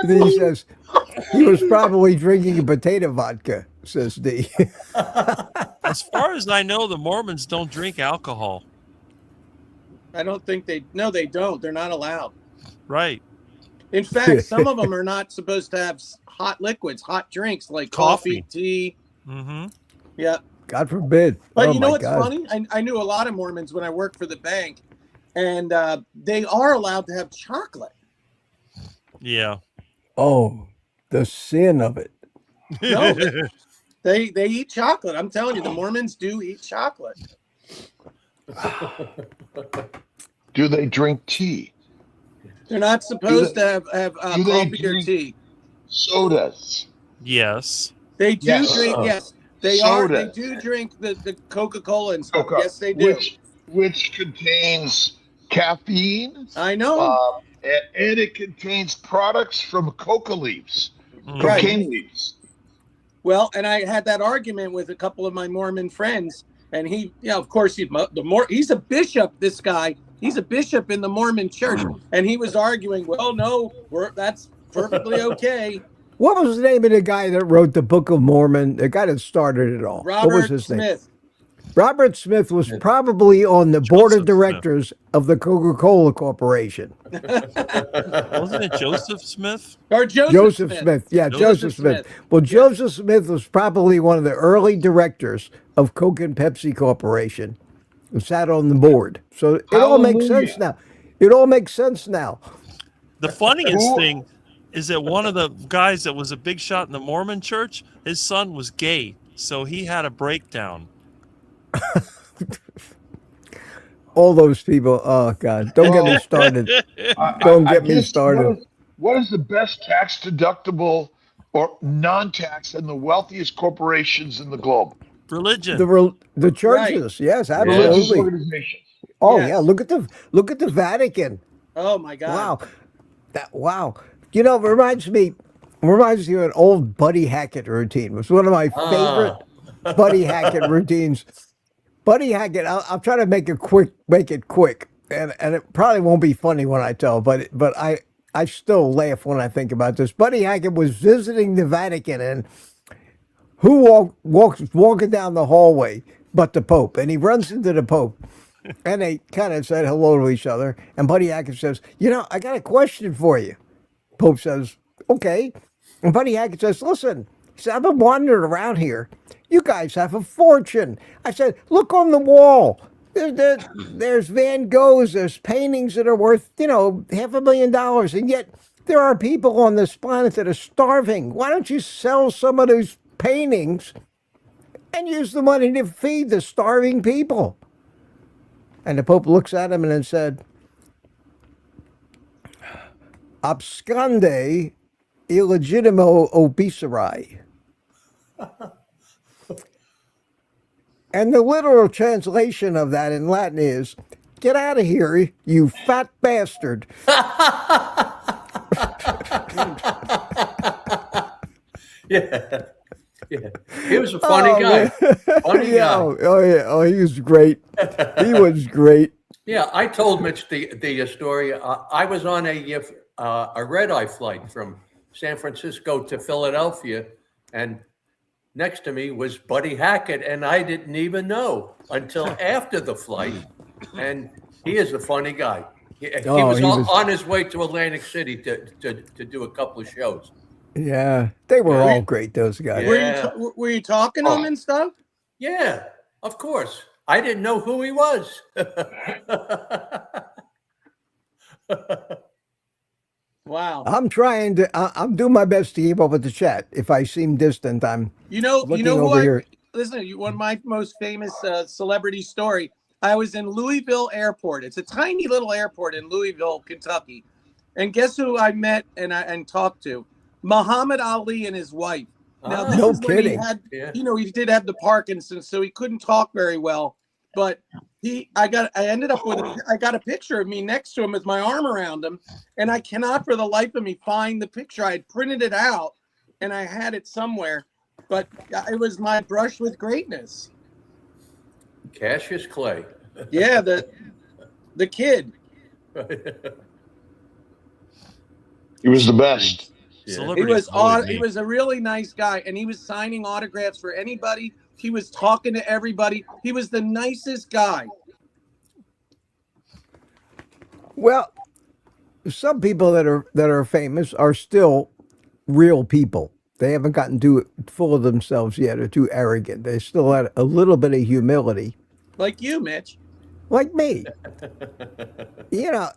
he says he was probably drinking potato vodka, says D. As far as I know, the Mormons don't drink alcohol. I don't think they don't. They're not allowed. Right. In fact, some of them are not supposed to have hot liquids, hot drinks like coffee, tea. Mm-hmm. Yeah. God forbid. But Oh you know my what's God. funny? I knew a lot of Mormons when I worked for the bank, and they are allowed to have chocolate. Yeah. Oh, the sin of it. No, they eat chocolate. I'm telling you, the Mormons do eat chocolate. Do they drink tea? They're not supposed to have do they coffee or drink- tea. Sodas. Yes. They do Yes. drink. Yes, they Soda. are. They do drink the Coca-Cola and stuff. Coca, Yes, they do. which contains caffeine, I know. and it contains products from coca leaves, Right. cocaine leaves. Well, and I had that argument with a couple of my Mormon friends, and he, of course, he's a bishop. This guy, he's a bishop in the Mormon church, and he was arguing. Well, no, that's perfectly okay. What was the name of the guy that wrote the Book of Mormon? The guy that started it all. What was Robert his name? Smith. Robert Smith was probably on the board of Joseph directors of the Coca-Cola Corporation. Wasn't it Joseph Smith? Or Joseph Smith. Yeah, Joseph Smith. Well, Joseph Smith was probably one of the early directors of Coke and Pepsi Corporation and sat on the board. So it all makes Hallelujah. sense now. It all makes sense now. The funniest Who- thing is that one of the guys that was a big shot in the Mormon church, his son was gay. So he had a breakdown. All those people. Oh, God. Don't get me started. Don't get me guess started. What is the best tax deductible or non-tax and the wealthiest corporations in the globe? Religion. The churches. Yes, Religious absolutely. organizations. Oh, Yes. yeah. Look at the Vatican. Oh my God! Wow. Wow. You know, it reminds me of an old Buddy Hackett routine. It was one of my favorite Buddy Hackett routines. Buddy Hackett, I'll try to make it quick, and it probably won't be funny when I tell, but I still laugh when I think about this. Buddy Hackett was visiting the Vatican, and who walks walking down the hallway but the Pope, and he runs into the Pope. And they kind of said hello to each other. And Buddy Hackett says, I got a question for you. Pope says, okay. And Buddy Hackett says, listen, he said, I've been wandering around here. You guys have a fortune. I said, look on the wall. There's Van Goghs, there's paintings that are worth, $500,000. And yet there are people on this planet that are starving. Why don't you sell some of those paintings and use the money to feed the starving people? And the Pope looks at him and then said, absconde illegitimo obiseri. And the literal translation of that in Latin is, get out of here, you fat bastard. Yeah. Yeah. He was a funny guy. Funny Yeah, guy. oh, he was great. He was great. Yeah, I told Mitch the story. I was on a red-eye flight from San Francisco to Philadelphia, and next to me was Buddy Hackett, and I didn't even know until after the flight. And he is a funny guy. He was on his way to Atlantic City to do a couple of shows. Yeah, they were all great, those guys. Yeah. Were you talking to him and stuff? Yeah, of course. I didn't know who he was. Wow. I'm I'm doing my best to keep up with the chat. If I seem distant, I'm You know looking who over here. Listen, one of my most famous celebrity story. I was in Louisville Airport. It's a tiny little airport in Louisville, Kentucky. And guess who I met and talked to? Muhammad Ali and his wife. Now, this No is when kidding. he had, he did have the Parkinson's, so he couldn't talk very well. But I got a picture of me next to him with my arm around him, and I cannot for the life of me find the picture. I had printed it out, and I had it somewhere, but it was my brush with greatness. Cassius Clay. Yeah, the kid. He was the best. Celebrity He was exploded me. he was a really nice guy, and he was signing autographs for anybody. He was talking to everybody. He was the nicest guy. Well, some people that are famous are still real people. They haven't gotten too full of themselves yet or too arrogant. They still had a little bit of humility, Like you, Mitch. like me. You know,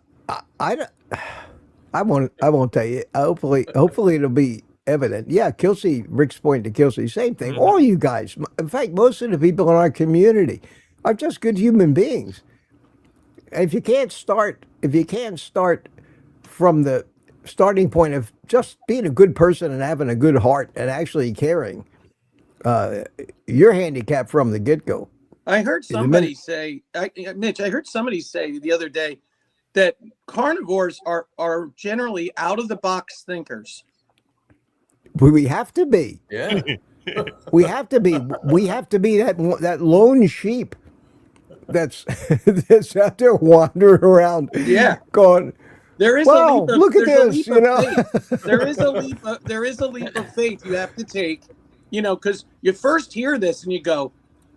I won't tell you. Hopefully it'll be evident. Yeah, Kelsey, Rick's point to Kelsey, same thing. All you guys, in fact, most of the people in our community are just good human beings. And if you can't start from the starting point of just being a good person and having a good heart and actually caring, you're handicapped from the get-go. I heard somebody say, Mitch, I heard somebody say the other day that carnivores are generally out-of-the-box thinkers. We have to be. Yeah. We have to be. We have to be that lone sheep that's that's out there wandering around. Yeah. Going, There is wow, a leap of, look at there's a this, leap you of know. faith. There is a leap of faith you have to take, because you first hear this and you go,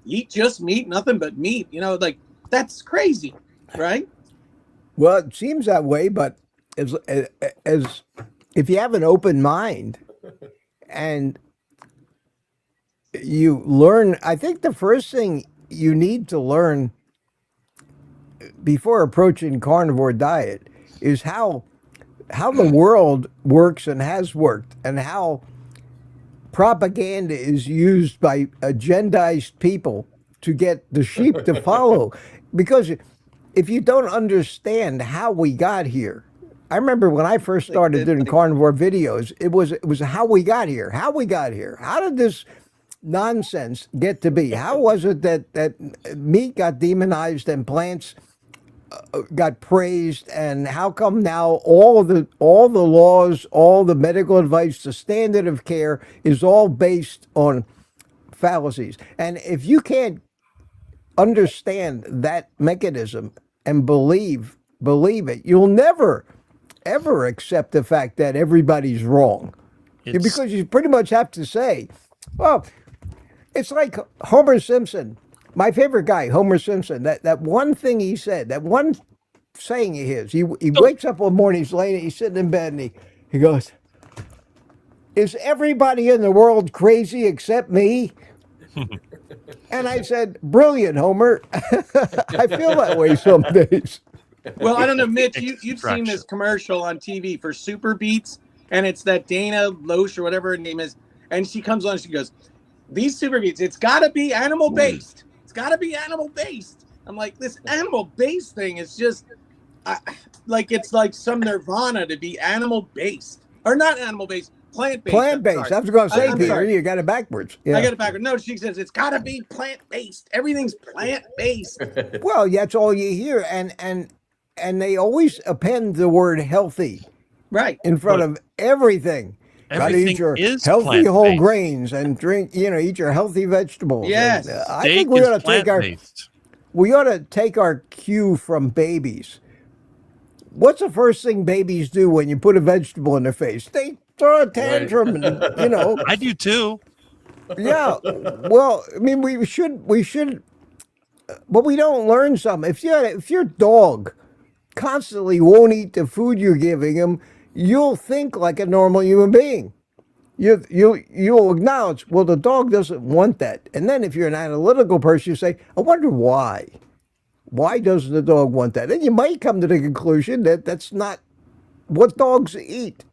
eat just meat, nothing but meat, like that's crazy, right? Well, it seems that way, but as if you have an open mind and you learn, I think the first thing you need to learn before approaching carnivore diet is how the world works and has worked, and how propaganda is used by agendized people to get the sheep to follow. Because if you don't understand how we got here, I remember when I first started doing carnivore videos, it was how we got here. How did this nonsense get to be? How was it that meat got demonized and plants got praised, and how come now all the laws, all the medical advice, the standard of care is all based on fallacies? And if you can't understand that mechanism and believe it, you'll never ever accept the fact that everybody's wrong. Because you pretty much have to say, well, it's like Homer Simpson. My favorite guy, Homer Simpson, that one thing he said, that one saying of his, he wakes up one morning, he's sitting in bed, and he goes, is everybody in the world crazy except me? And I said, brilliant, Homer. I feel that way some days. Well, I don't know, Mitch, you've seen this commercial on TV for Super Beets, and it's that Dana Loesch or whatever her name is, and she comes on and she goes, these Super Beets, it's got to be animal-based. It's got to be animal-based. I'm like, this animal-based thing is just, it's like some nirvana to be animal-based. Or not animal-based, plant-based. Plant-based. I was going to say, Peter, sorry. you got it backwards. Yeah. I got it backwards. No, she says, it's got to be plant-based. Everything's plant-based. Well, that's all you hear. And they always append the word healthy in front of everything. Got to eat your healthy whole grains and drink, eat your healthy vegetables. Yes. And, I think we ought to take our cue from babies. What's the first thing babies do when you put a vegetable in their face? They throw a tantrum, and, I do too. Yeah. Well, I mean, we should, but we don't learn something. If your dog constantly won't eat the food you're giving him, you'll think like a normal human being. You'll acknowledge, well, the dog doesn't want that. And then if you're an analytical person, you say, I wonder why. Why doesn't the dog want that? And you might come to the conclusion that that's not what dogs eat.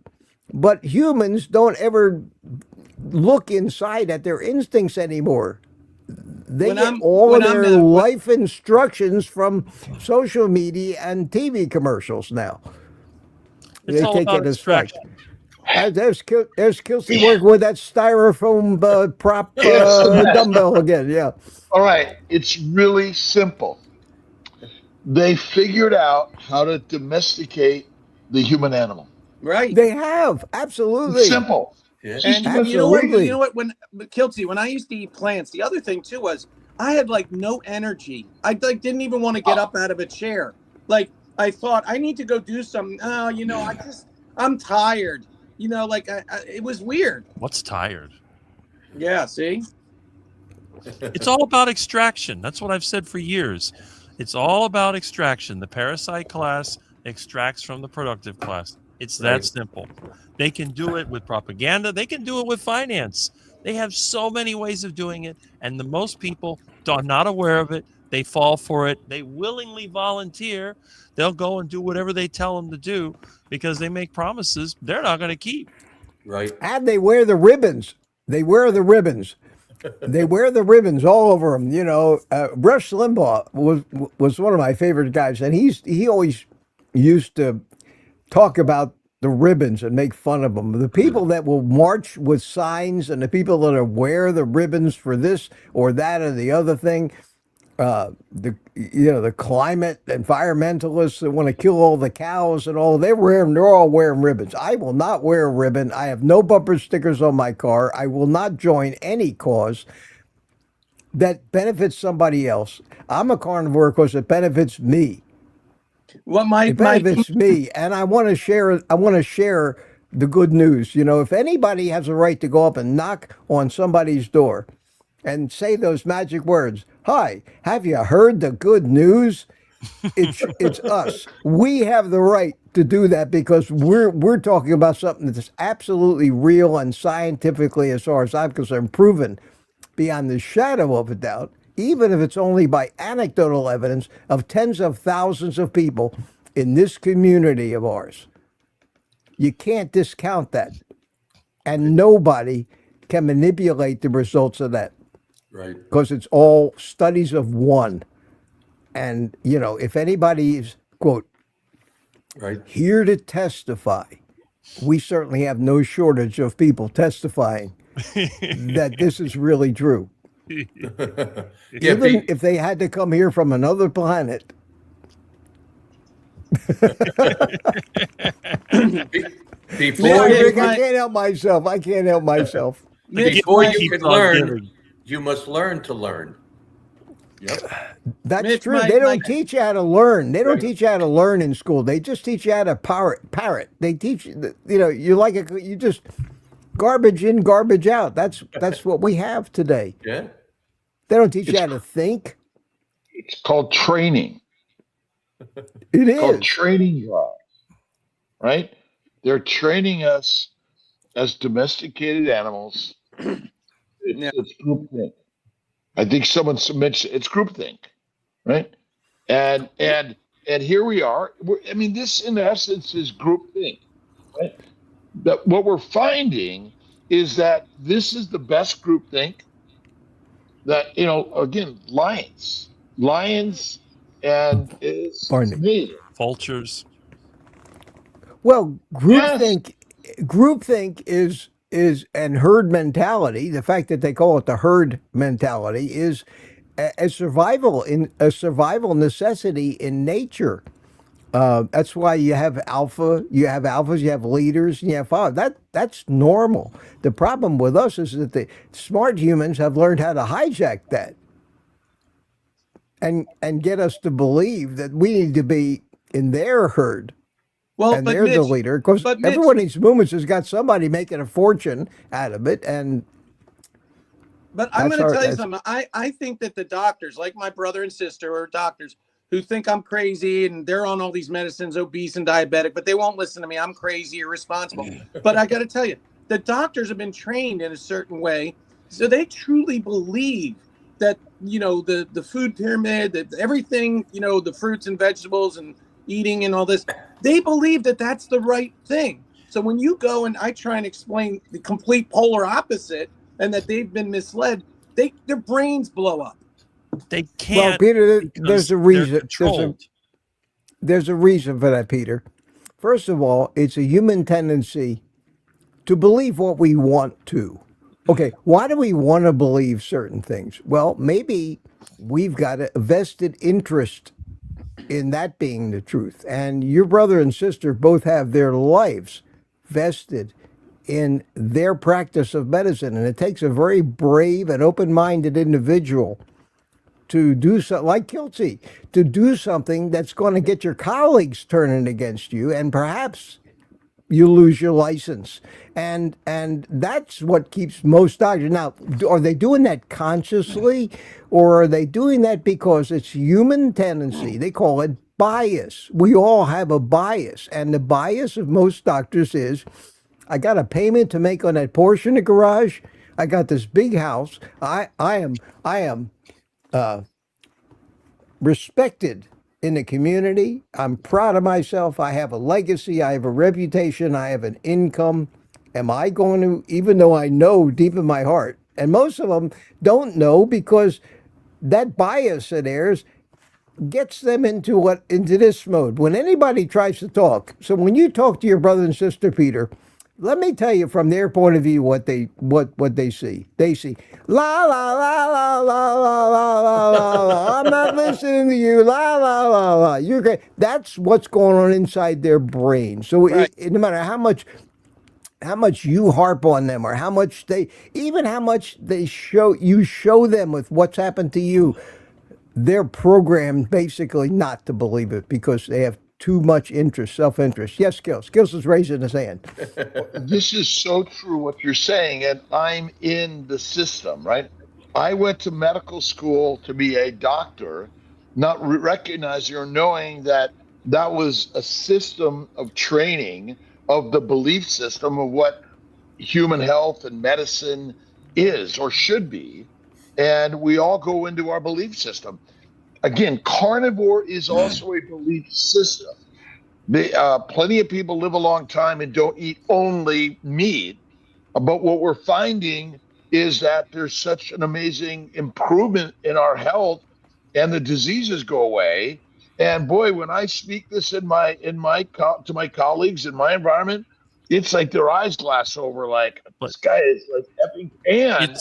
But humans don't ever look inside at their instincts anymore. They When get I'm- all when of I'm their the- when- life instructions from social media and TV commercials now. It's They all take about it as fact. extraction. There's Kelsey working with that styrofoam prop It's the best. dumbbell again. Yeah, All right, it's really simple. They figured out how to domesticate the human animal. Right. they have absolutely. Simple. Yeah. It's just And you know what? Absolutely. You know what? When Kilty, when I used to eat plants, the other thing too was I had like no energy. I like didn't even want to get up out of a chair. Like I thought I need to go do something. Oh, you know, I'm tired. You know, like it was weird. What's tired? Yeah. See. It's all about extraction. That's what I've said for years. It's all about extraction. The parasite class extracts from the productive class. It's that Right. simple. They can do it with propaganda. They can do it with finance. They have so many ways of doing it, and the most people are not aware of it. They fall for it. They willingly volunteer. They'll go and do whatever they tell them to do because they make promises they're not going to keep. Right. And they wear the ribbons. They wear the ribbons. They wear the ribbons all over them. You know, Rush Limbaugh was one of my favorite guys, and he always used to talk about the ribbons and make fun of them. The people that will march with signs and the people that are wear the ribbons for this or that or the other thing. The climate environmentalists that want to kill all the cows and all, they're all wearing ribbons. I will not wear a ribbon. I have no bumper stickers on my car. I will not join any cause that benefits somebody else. I'm a carnivore because it benefits me. What my It benefits me, and I want to share. I want to share the good news. You know, if anybody has a right to go up and knock on somebody's door and say those magic words, "Hi, have you heard the good news?" It's us. We have the right to do that because we're talking about something that's absolutely real and scientifically, as far as I'm concerned, proven beyond the shadow of a doubt, even if it's only by anecdotal evidence of tens of thousands of people in this community of ours. You can't discount that. And nobody can manipulate the results of that Right. because it's all studies of one. And, you know, if anybody is, quote, Right. here to testify, we certainly have no shortage of people testifying that this is really true. Yeah. Even if they had to come here from another planet. Before Sorry, you, Rick, I can't help myself. I can't help myself. before you Keep can on learn, giving. you must learn to learn. Yep. That's Mitch, true. my- They don't my- teach you how to learn. They don't Right. teach you how to learn in school. They just teach you how to parrot. They teach you, you know, you just garbage in, garbage out. That's what we have today. Yeah. They don't teach you how to think. It's called training. It It's called is. training drive, right? They're training us as domesticated animals. Yeah. It's groupthink. I think someone mentioned it's groupthink, right? And here we are. I mean, this in essence is groupthink, right? That what we're finding is that this is the best groupthink. That again, lions, and it's Pardon me. me. Vultures. Well, Yes. groupthink is and herd mentality. The fact that they call it the herd mentality is a survival necessity in nature. That's why you have alphas, you have leaders, and you have followers. That's normal. The problem with us is that the smart humans have learned how to hijack that and get us to believe that we need to be in their herd Well, and but they're the Mitch, leader. Because but Mitch- everyone in these movements has got somebody making a fortune out of it, and But I'm That's going to our- tell you that's- something. I think that the doctors, like my brother and sister, are doctors who think I'm crazy and they're on all these medicines, obese and diabetic, but they won't listen to me. I'm crazy, irresponsible. But I got to tell you, the doctors have been trained in a certain way, so they truly believe that, you know, the food pyramid, that everything, you know, the fruits and vegetables and eating and all this, they believe that that's the right thing. So when you go and I try and explain the complete polar opposite and that they've been misled, their brains blow up. They Well, can't. Peter, because there's a they're reason. controlled. There's a reason for that, Peter. First of all, it's a human tendency to believe what we want to. Okay, why do we want to believe certain things? Well, maybe we've got a vested interest in that being the truth. And your brother and sister both have their lives vested in their practice of medicine. And it takes a very brave and open minded individual to do so, like Kiltsey, to do something that's going to get your colleagues turning against you, and perhaps you lose your license. And that's what keeps most doctors. Now, are they doing that consciously, or are they doing that because it's human tendency? They call it bias. We all have a bias, and the bias of most doctors is, I got a payment to make on that portion of garage. I got this big house. I am respected in the community. I'm proud of myself. I have a legacy. I have a reputation. I have an income. Am I going to, even though I know deep in my heart, and most of them don't know because that bias of theirs gets them into this mode. When anybody tries to talk, so when you talk to your brother and sister, Peter, let me tell you from their point of view what they see. They see la la la la la la la la la la. I'm not listening to you. La la la la. You're great. That's what's going on inside their brain. So Right. no matter how much you harp on them, or how much they show them with what's happened to you, they're programmed basically not to believe it because they have too much interest, self-interest. Yes, Skills. Skills is raising his hand. This is so true what you're saying, and I'm in the system, right? I went to medical school to be a doctor, not recognizing or knowing that that was a system of training of the belief system of what human health and medicine is or should be. And we all go into our belief system. Again, carnivore is also a belief system. Plenty of people live a long time and don't eat only meat. But what we're finding is that there's such an amazing improvement in our health, and the diseases go away. And boy, when I speak this to my colleagues in my environment, it's like their eyes glass over. Like, this guy is like epic. And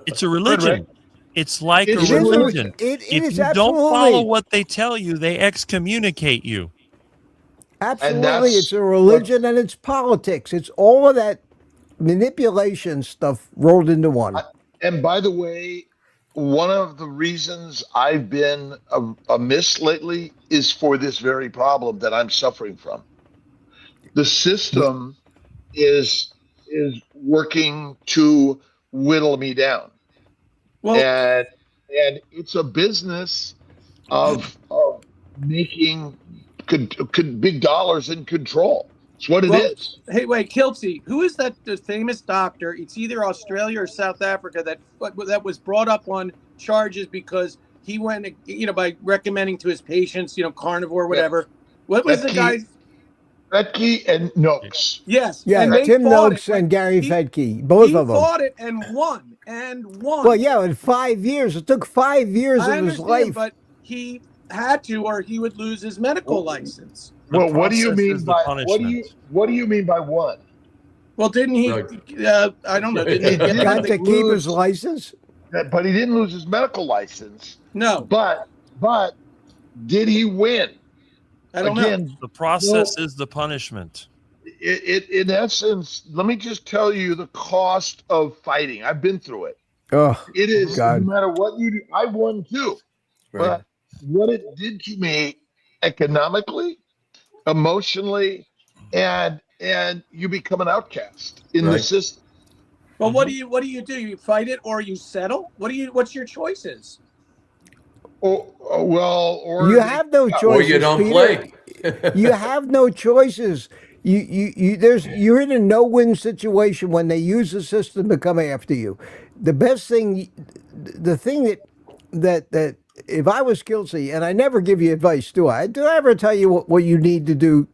It's a religion. It's like It a is a religion. It If is you don't follow absolutely. what they tell you, they excommunicate you. Absolutely, that's it's a religion and it's politics. It's all of that manipulation stuff rolled into one. And by the way, one of the reasons I've been amiss lately is for this very problem that I'm suffering from. The system is working to whittle me down, Well, and it's a business of making big dollars in control. It's what it well, is. hey, wait, Kiltsey, who is that the famous doctor? It's either Australia or South Africa that was brought up on charges because he went, you know, by recommending to his patients, you know, carnivore, whatever. What was the guy's? Fetke and Nooks. Yes. Yeah, and they Tim fought Noakes it. and Gary He- Fedke, both He of them. fought it and won. Well, yeah, in 5 years. It took 5 years I of his understand, life. but he had to, or he would lose his medical license. The Well, what do you process mean is the by punishment. what do you mean by one? Well, didn't he? Right. I don't know. Didn't He he get didn't Got to something? keep his lose- license. But he didn't lose his medical license. No, But did he win? I don't know. Again, The process is the punishment. it in essence, let me just tell you the cost of fighting. I've been through it. Oh, It is God. no matter what you do. I won too. Right. But what it did to me economically, emotionally, and you become an outcast in the Right. system. Well, what do you do? You fight it or you settle? What's your choices? Well, or You have no choices, Or you don't Peter. play. You have no choices. You're in a no-win situation when they use the system to come after you. The best thing, the thing that if I was Kelsey, and I never give you advice, do I? Do I ever tell you what you need to do,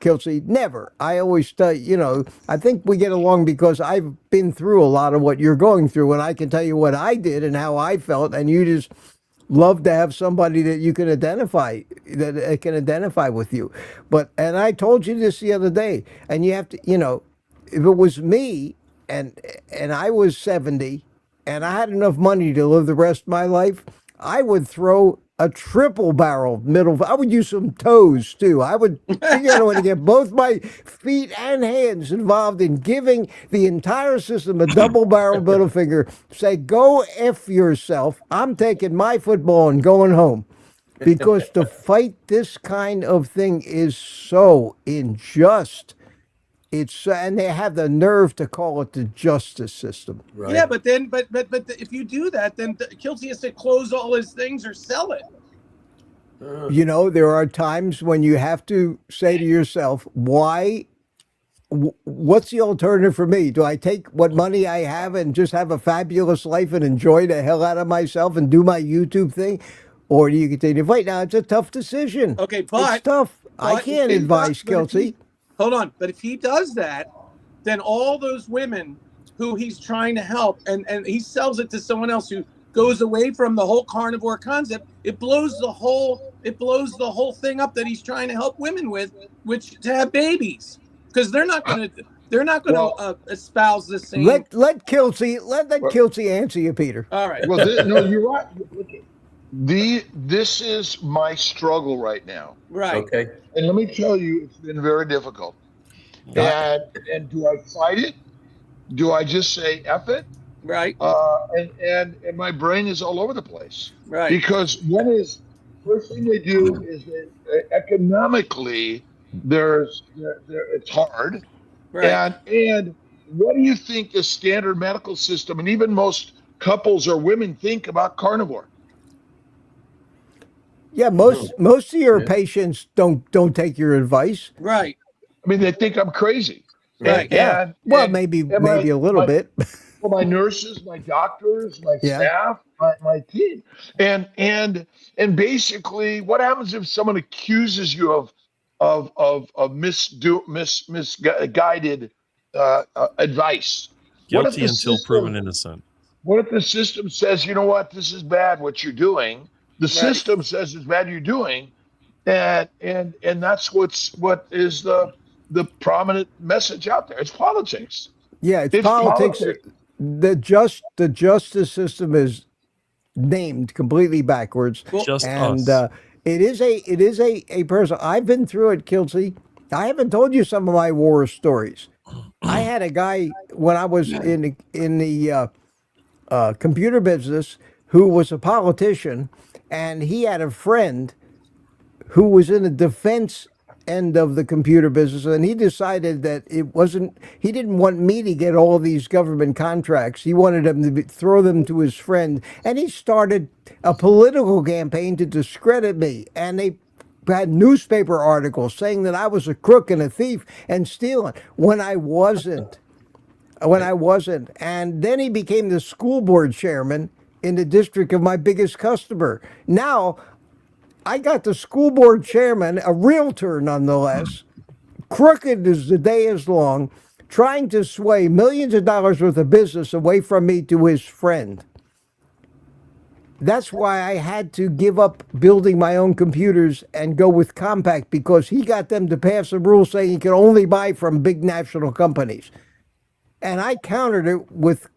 Kelsey? Never. I always tell you, I think we get along because I've been through a lot of what you're going through, and I can tell you what I did and how I felt, and you just love to have somebody that you can identify with you. And I told you this the other day, and you have to, if it was me and I was 70 and I had enough money to live the rest of my life, I would throw a triple barrel middle. I would use some toes too. I would want to get both my feet and hands involved in giving the entire system a double barrel middle finger. Say, go F yourself. I'm taking my football and going home. Because to fight this kind of thing is so unjust. And they have the nerve to call it the justice system. Right. Yeah, but if you do that, then Kelsey has to close all his things or sell it. There are times when you have to say to yourself, what's the alternative for me? Do I take what money I have and just have a fabulous life and enjoy the hell out of myself and do my YouTube thing? Or do you continue to fight? Now, it's a tough decision. Okay, but it's tough. I can't advise Kelsey. Hold on. But if he does that, then all those women who he's trying to help and he sells it to someone else who goes away from the whole carnivore concept, it blows the whole thing up that he's trying to help women with, which to have babies, because they're not going to espouse the same. Let Kelsey answer you, Peter. All right. Well, no, you're right. This is my struggle right now. Right. Okay. And let me tell you, it's been very difficult. And do I fight it? Do I just say F it? Right. And my brain is all over the place. Right. Because first thing they do is economically it's hard. Right. And what do you think the standard medical system and even most couples or women think about carnivore? Yeah, most of your patients don't take your advice. Right. I mean, they think I'm crazy. Right. Maybe a little bit. Well, my nurses, my doctors, my staff, my team, and basically, what happens if someone accuses you of misguided advice? Guilty until proven innocent. What if the system says, you know what, this is bad what you're doing? The system says it's bad you're doing, and that's what is the prominent message out there. It's politics. Yeah, it's politics. The justice system is named completely backwards. Just and us. It is a person. I've been through it, Kelsey. I haven't told you some of my war stories. I had a guy when I was in the computer business who was a politician, and he had a friend who was in the defense end of the computer business, and he decided that he didn't want me to get all these government contracts. He wanted him to throw them to his friend, and he started a political campaign to discredit me, and they had newspaper articles saying that I was a crook and a thief and stealing when I wasn't. And then he became the school board chairman in the district of my biggest customer. Now I got the school board chairman, a realtor nonetheless, crooked as the day is long, trying to sway millions of dollars worth of business away from me to his friend. That's why I had to give up building my own computers and go with Compaq, because he got them to pass a rule saying you could only buy from big national companies. And I countered it with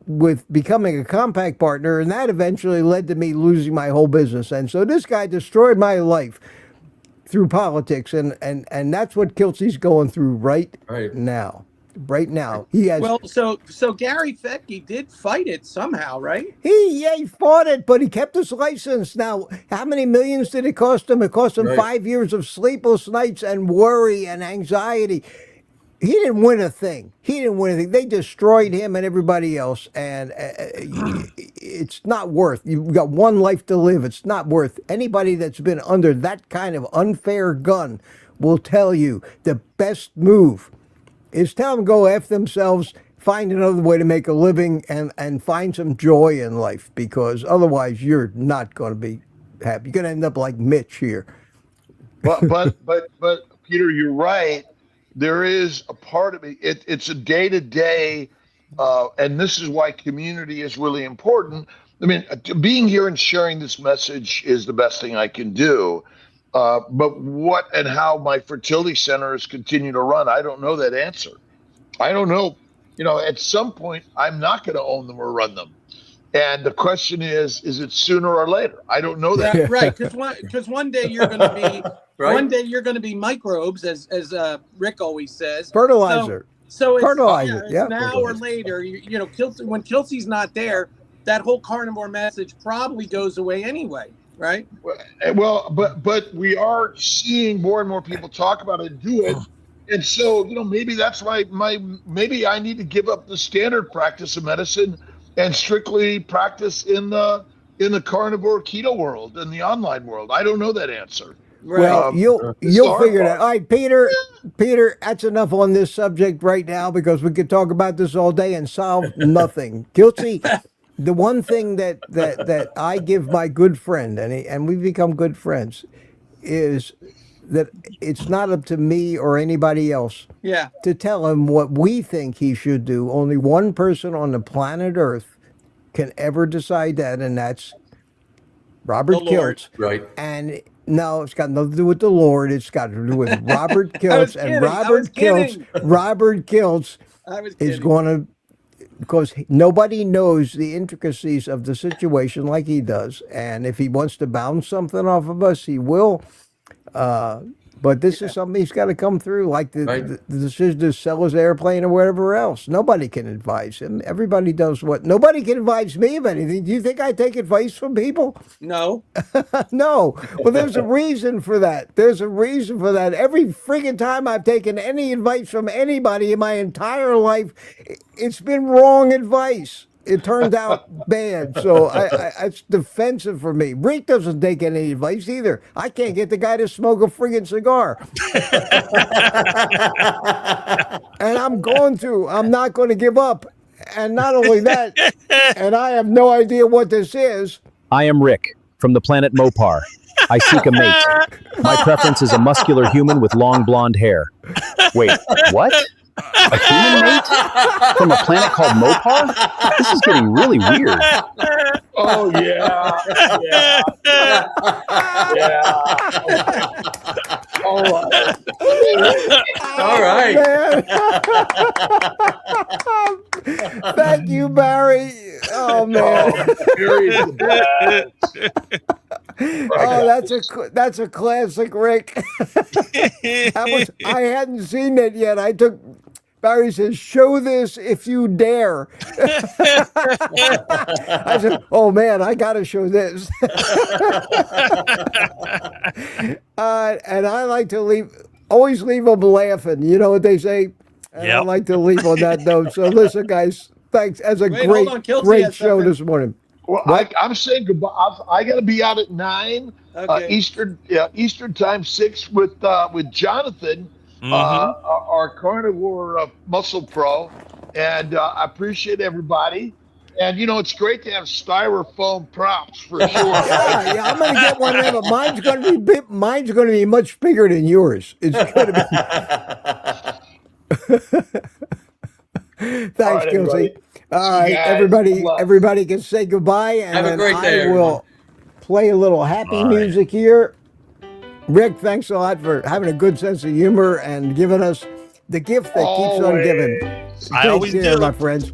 becoming a Compaq partner, and that eventually led to me losing my whole business. And so this guy destroyed my life through politics, and that's what Kelsey's going through right now. Right now, he has. Well, so Gary Fettke did fight it somehow, right? He fought it, but he kept his license. Now, how many millions did it cost him? It cost him 5 years of sleepless nights and worry and anxiety. he didn't win a thing. He didn't win anything. They destroyed him and everybody else, and it's not worth. You've got one life to live. It's not worth. Anybody that's been under that kind of unfair gun will tell you the best move is tell them go F themselves, find another way to make a living, and find some joy in life, because otherwise you're not going to be happy. You're going to end up like Mitch here. But Peter, you're right. There is a part of it. It's a day-to-day, and this is why community is really important. I mean, being here and sharing this message is the best thing I can do. But what and how my fertility centers continue to run, I don't know that answer. I don't know. At some point, I'm not going to own them or run them. And the question is it sooner or later? I don't know that. Right, because one day you're going to be one day you're going to be microbes, as Rick always says. Fertilizer. So it's, fertilizer. It's now or later. When Kelsey's not there, that whole carnivore message probably goes away anyway, right? Well, but we are seeing more and more people talk about it and do it. And so, maybe that's why maybe I need to give up the standard practice of medicine and strictly practice in the carnivore keto world and the online world. I don't know that answer. Right. Well, you'll figure it out. All right, Peter, that's enough on this subject right now, because we could talk about this all day and solve nothing. Guilty. The one thing that I give my good friend, and we've become good friends, is that it's not up to me or anybody else to tell him what we think he should do. Only one person on the planet Earth can ever decide that, and that's Robert Kiltz. Right. And no, it's got nothing to do with the Lord. It's got to do with Robert Kiltz. And Robert Kiltz is going to, because nobody knows the intricacies of the situation like he does. And if he wants to bounce something off of us, he will. But this is something he's got to come through, like the decision to sell his airplane or whatever else. Nobody can advise him. Everybody does nobody can advise me of anything. Do you think I take advice from people? No. No. Well, there's a reason for that. There's a reason for that. Every freaking time I've taken any advice from anybody in my entire life, it's been wrong advice. It turned out bad, so it's defensive for me. Rick doesn't take any advice either. I can't get the guy to smoke a friggin' cigar. And I'm not going to give up. And not only that, and I have no idea what this is. I am Rick, from the planet Mopar. I seek a mate. My preference is a muscular human with long blonde hair. Wait, what? A human mate? From a planet called Mopar? This is getting really weird. Oh, yeah. All right. Thank you, Barry. Oh, man. That's a classic, Rick. I hadn't seen it yet. Barry says, "Show this if you dare." I said, "Oh man, I got to show this." And I like to always leave them laughing. You know what they say? And I like to leave on that note. So listen, guys, thanks. As a great show this morning. Well, I'm saying goodbye. I got to be out at 9 Eastern time, 6 with Jonathan. Our carnivore muscle pro, and I appreciate everybody. And it's great to have styrofoam props for sure. yeah, I'm gonna get one of them. But mine's gonna be much bigger than yours. It's gonna be. Thanks, Kelsey. All right, everybody can say goodbye, and have a great day, I will play a little happy music here. Rick, thanks a lot for having a good sense of humor and giving us the gift that keeps on giving. Take care, my friends.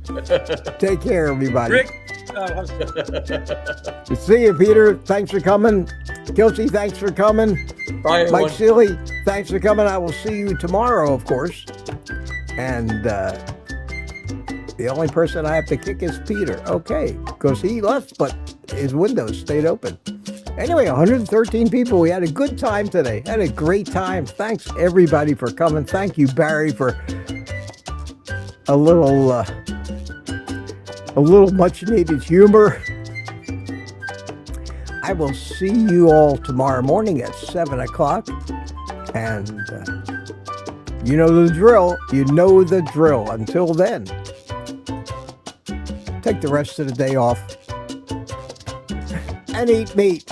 Take care, everybody. Rick. See you, Peter. Thanks for coming. Kelsey, thanks for coming. Bye, everyone. Mike Seeley, thanks for coming. I will see you tomorrow, of course. And the only person I have to kick is Peter. Okay, because he left, but his windows stayed open. Anyway, 113 people. We had a good time today. Had a great time. Thanks, everybody, for coming. Thank you, Barry, for a little much needed humor. I will see you all tomorrow morning at 7 o'clock. And you know the drill. You know the drill. Until then, take the rest of the day off and eat meat.